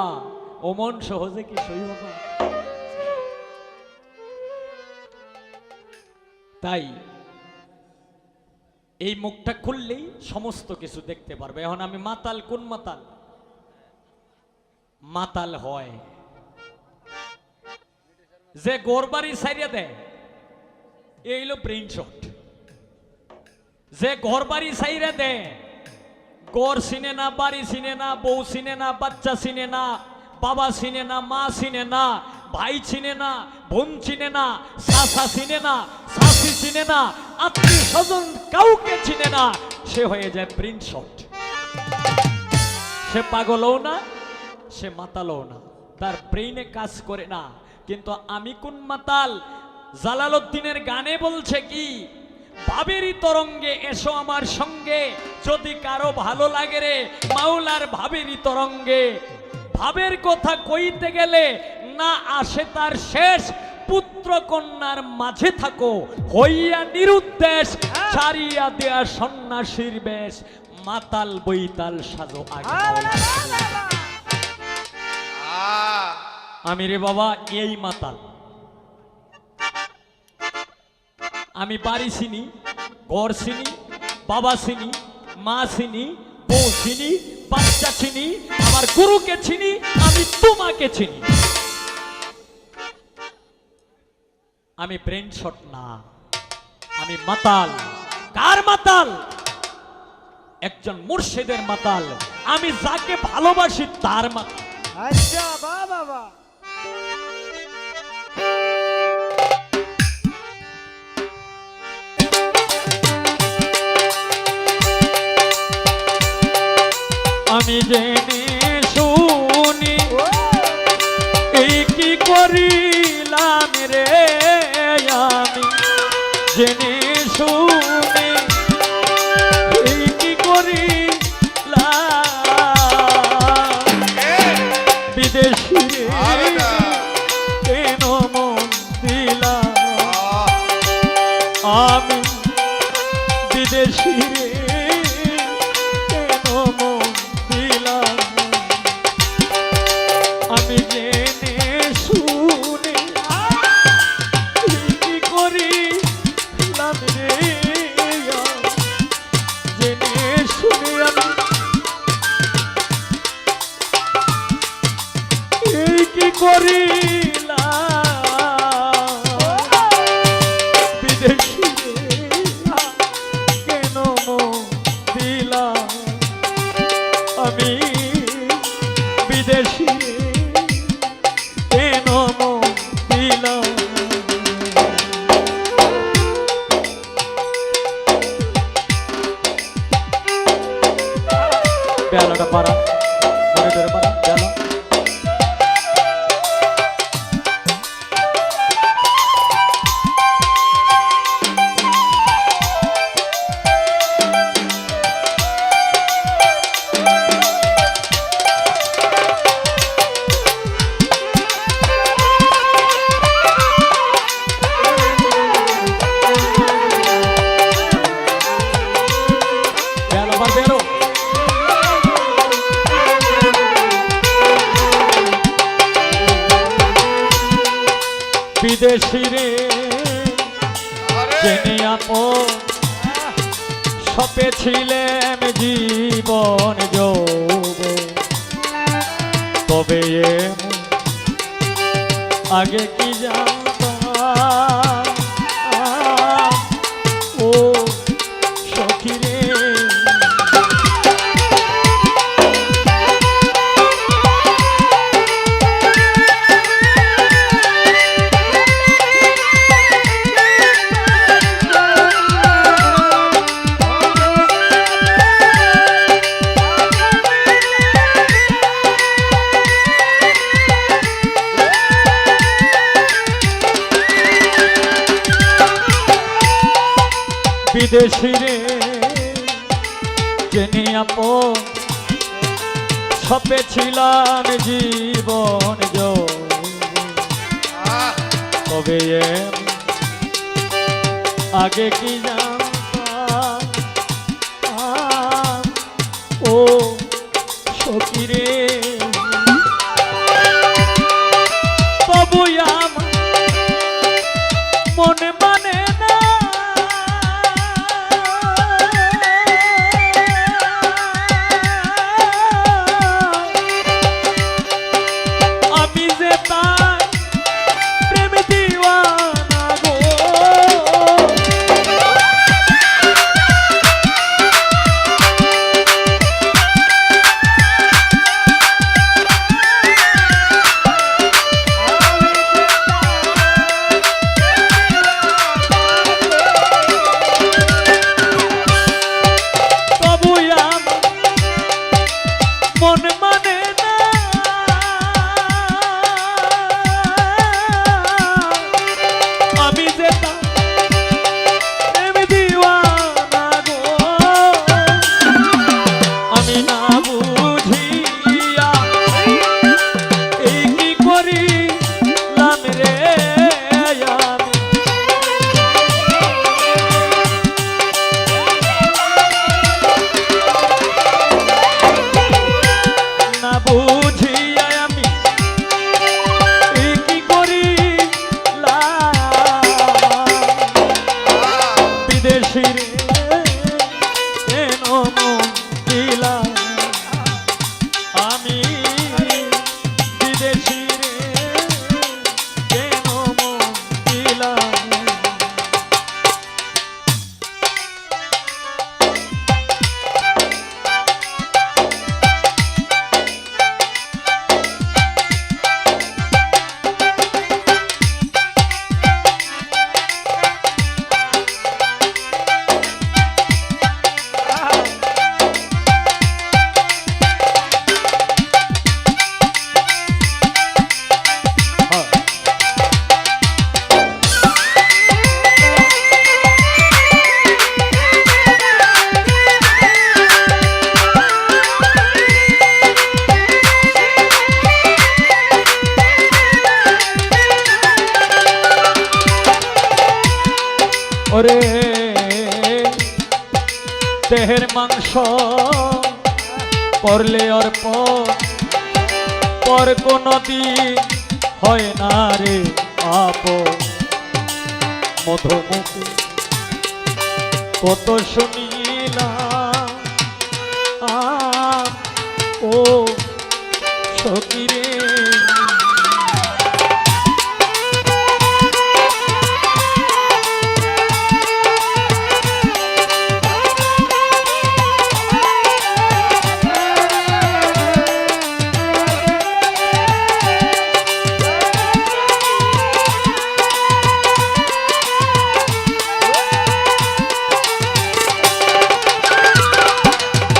ও মন সহজে কি সই হবে। তাই এই মুখটা খুললেই সমস্ত কিছু দেখতে পারবে। এখন আমি মাতাল, কোন মাতাল? মাতাল হয় যে গোরবাড়ি সাইরিয়া দেয়, এই হলো ব্রেইন শট। যে ঘরবাড়ি সাইরা দেয়, গড় চিনে না, বাড়ি চিনে না, বউ চিনে না, বাচ্চা চিনে না, বাবা চিনে না, মা চিনে না, ভাই চিনে না, বোন চিনে না, চাচা চিনে না, চাচি চিনে না, আত্মীয় স্বজন কাউকে চিনে না, সে হয়ে যায় ব্রেইন শট। সে পাগলও না, সে মাতালও না, তার ব্রেইনে কাজ করে না। কিন্তু আমি কোন মাতাল? জালালউদ্দিনের গানে বলছে কি, ভাবেরই তরঙ্গে এসো আমার সঙ্গে, যদি কারো ভালো লাগে রে মাওলার ভাবেরই তরঙ্গে। ভাবের কথা কইতে গেলে না আসে তার শেষ, পুত্র কন্যার মাঝে থাকো হইয়া নিরুদ্দেশ, ছাড়িয়া দেয়া সন্ন্যাসীর বেশ, মাতাল বৈতাল সাজো আগে। আমি রে বাবা এই মাতাল। আমি বাড়ি চিনি, ঘর চিনি, বাবা চিনি, মা চিনি, বউ চিনি, বাচ্চা চিনি, আমার গুরুকে চিনি, আমি তোমাকে চিনি। আমি ব্রেন শট না, আমি মাতাল। কার মাতাল? একজন মুর্শিদের মাতাল। আমি যাকে ভালোবাসি তার মাতাল। আচ্ছা বাবা, আমি জেনে শুনি এই কি করিলাম রে, আমি জেনে শুনি এই কি করিলাম, বিদেশি কেন মন দিলাম, আমি বিদেশি আমি জেনে শুনে কি করিলাম রে, জেনে শুনে আমি এই কি করিলাম, বিদেশি কেন দিলাম, আমি বিদেশি কেন দিলাম। বেলাটা পারা ধরে ধরে পারা বেলা। বিদেশি রে জেনে আপন সপেছিলেম জীবন যৌবন, তবে আগে কি জানতাম ও সখী বিদেশি রে জেনে আপন সপেছিলাম জীবন তবে আগে কি জানতাম ও সখিরে তবু আমার মনে মানে না আমি যে তার প্রেম দিওয়ানা গো তবু আমার মন মানে না আমি যে তার প্রেম দিওয়ানা গো আমি না বুঝিয়া এই কি করিলাম রে আমি না বুঝিয়া আমি এই কি করিলাম বিদেশি রে কেন মন দিলাম আমি বিদেশি রে কেন মন দিলাম ওরে দেহের মাংস পরলে অর্প পর কোনো দিন হয় না রে আপ মধুমুখী কত শুনিলাম ও সখিরে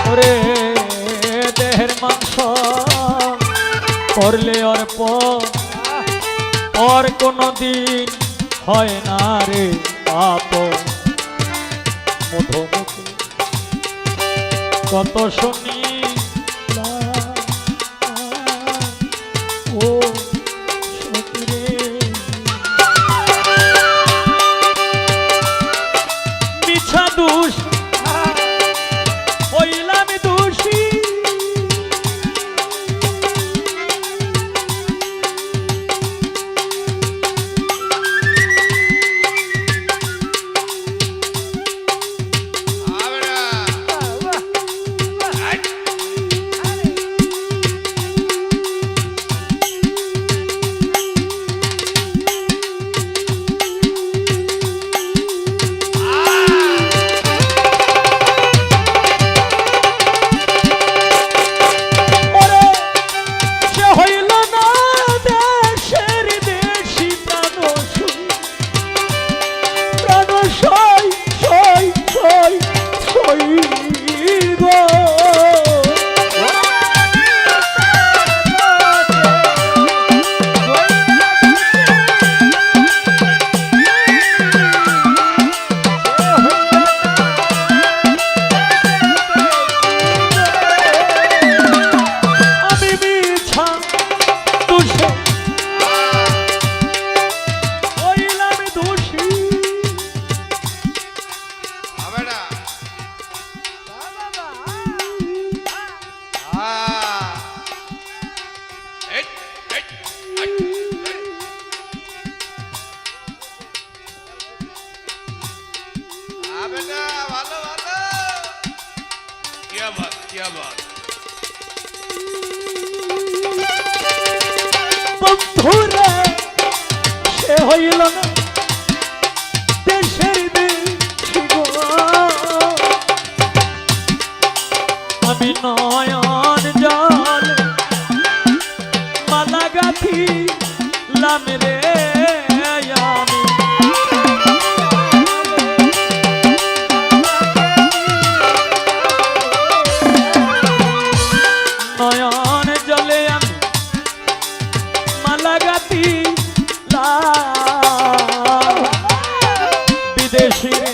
ওরে দেহের মাংস করলে অর্প পর কোনো দিন হয় না রে পাপ মধুমুখী কত শুনি ও সখিরে মিছা দোষ হইলাম দোষী বেটা ভালো ভালো কিয়া বাত বন্ধুরে সে হইল না দেশের দেশি গো। আমি নয়ন জল মালা গাঁথিলাম রে আমি নয়ন জলে আমি মালা গাঁথিলাম বিদেশি রে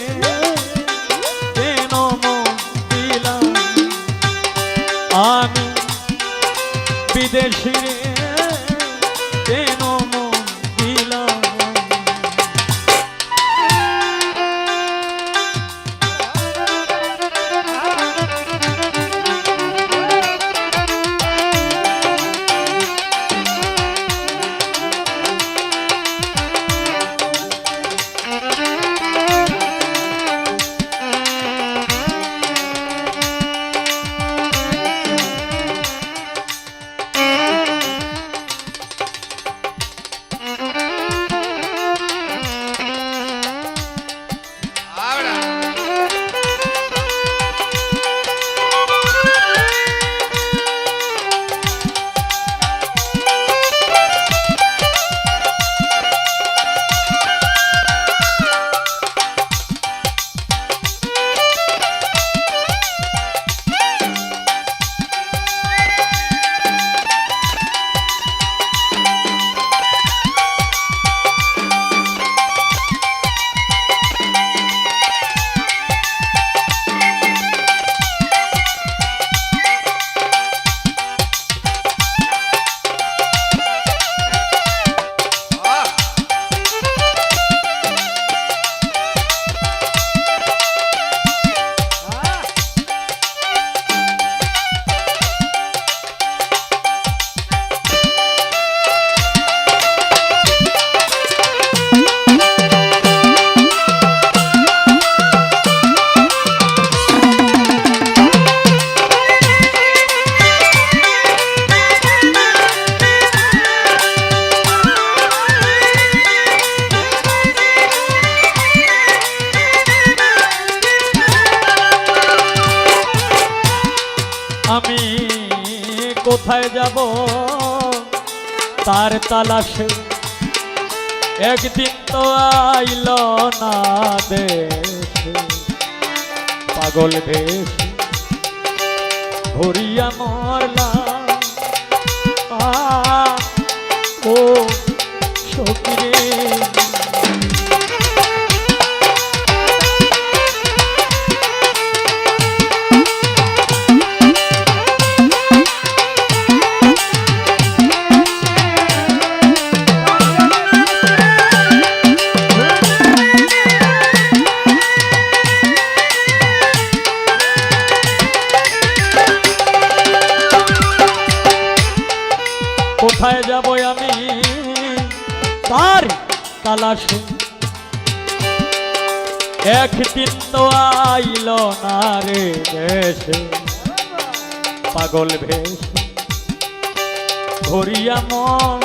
কেন মন দিলাম আমি বিদেশি রে কেন মন দিলাম। আমি কোথায় যাব তার তালাশে একদিন তো আইল না দেশে পাগল বেশ ঘুরিয়া মরলাম ও সখী কোথায় যাব আমি তার তালাশে একদিন তো আইল না রে দেশে পাগল ভেশ ঘুরিয়া মন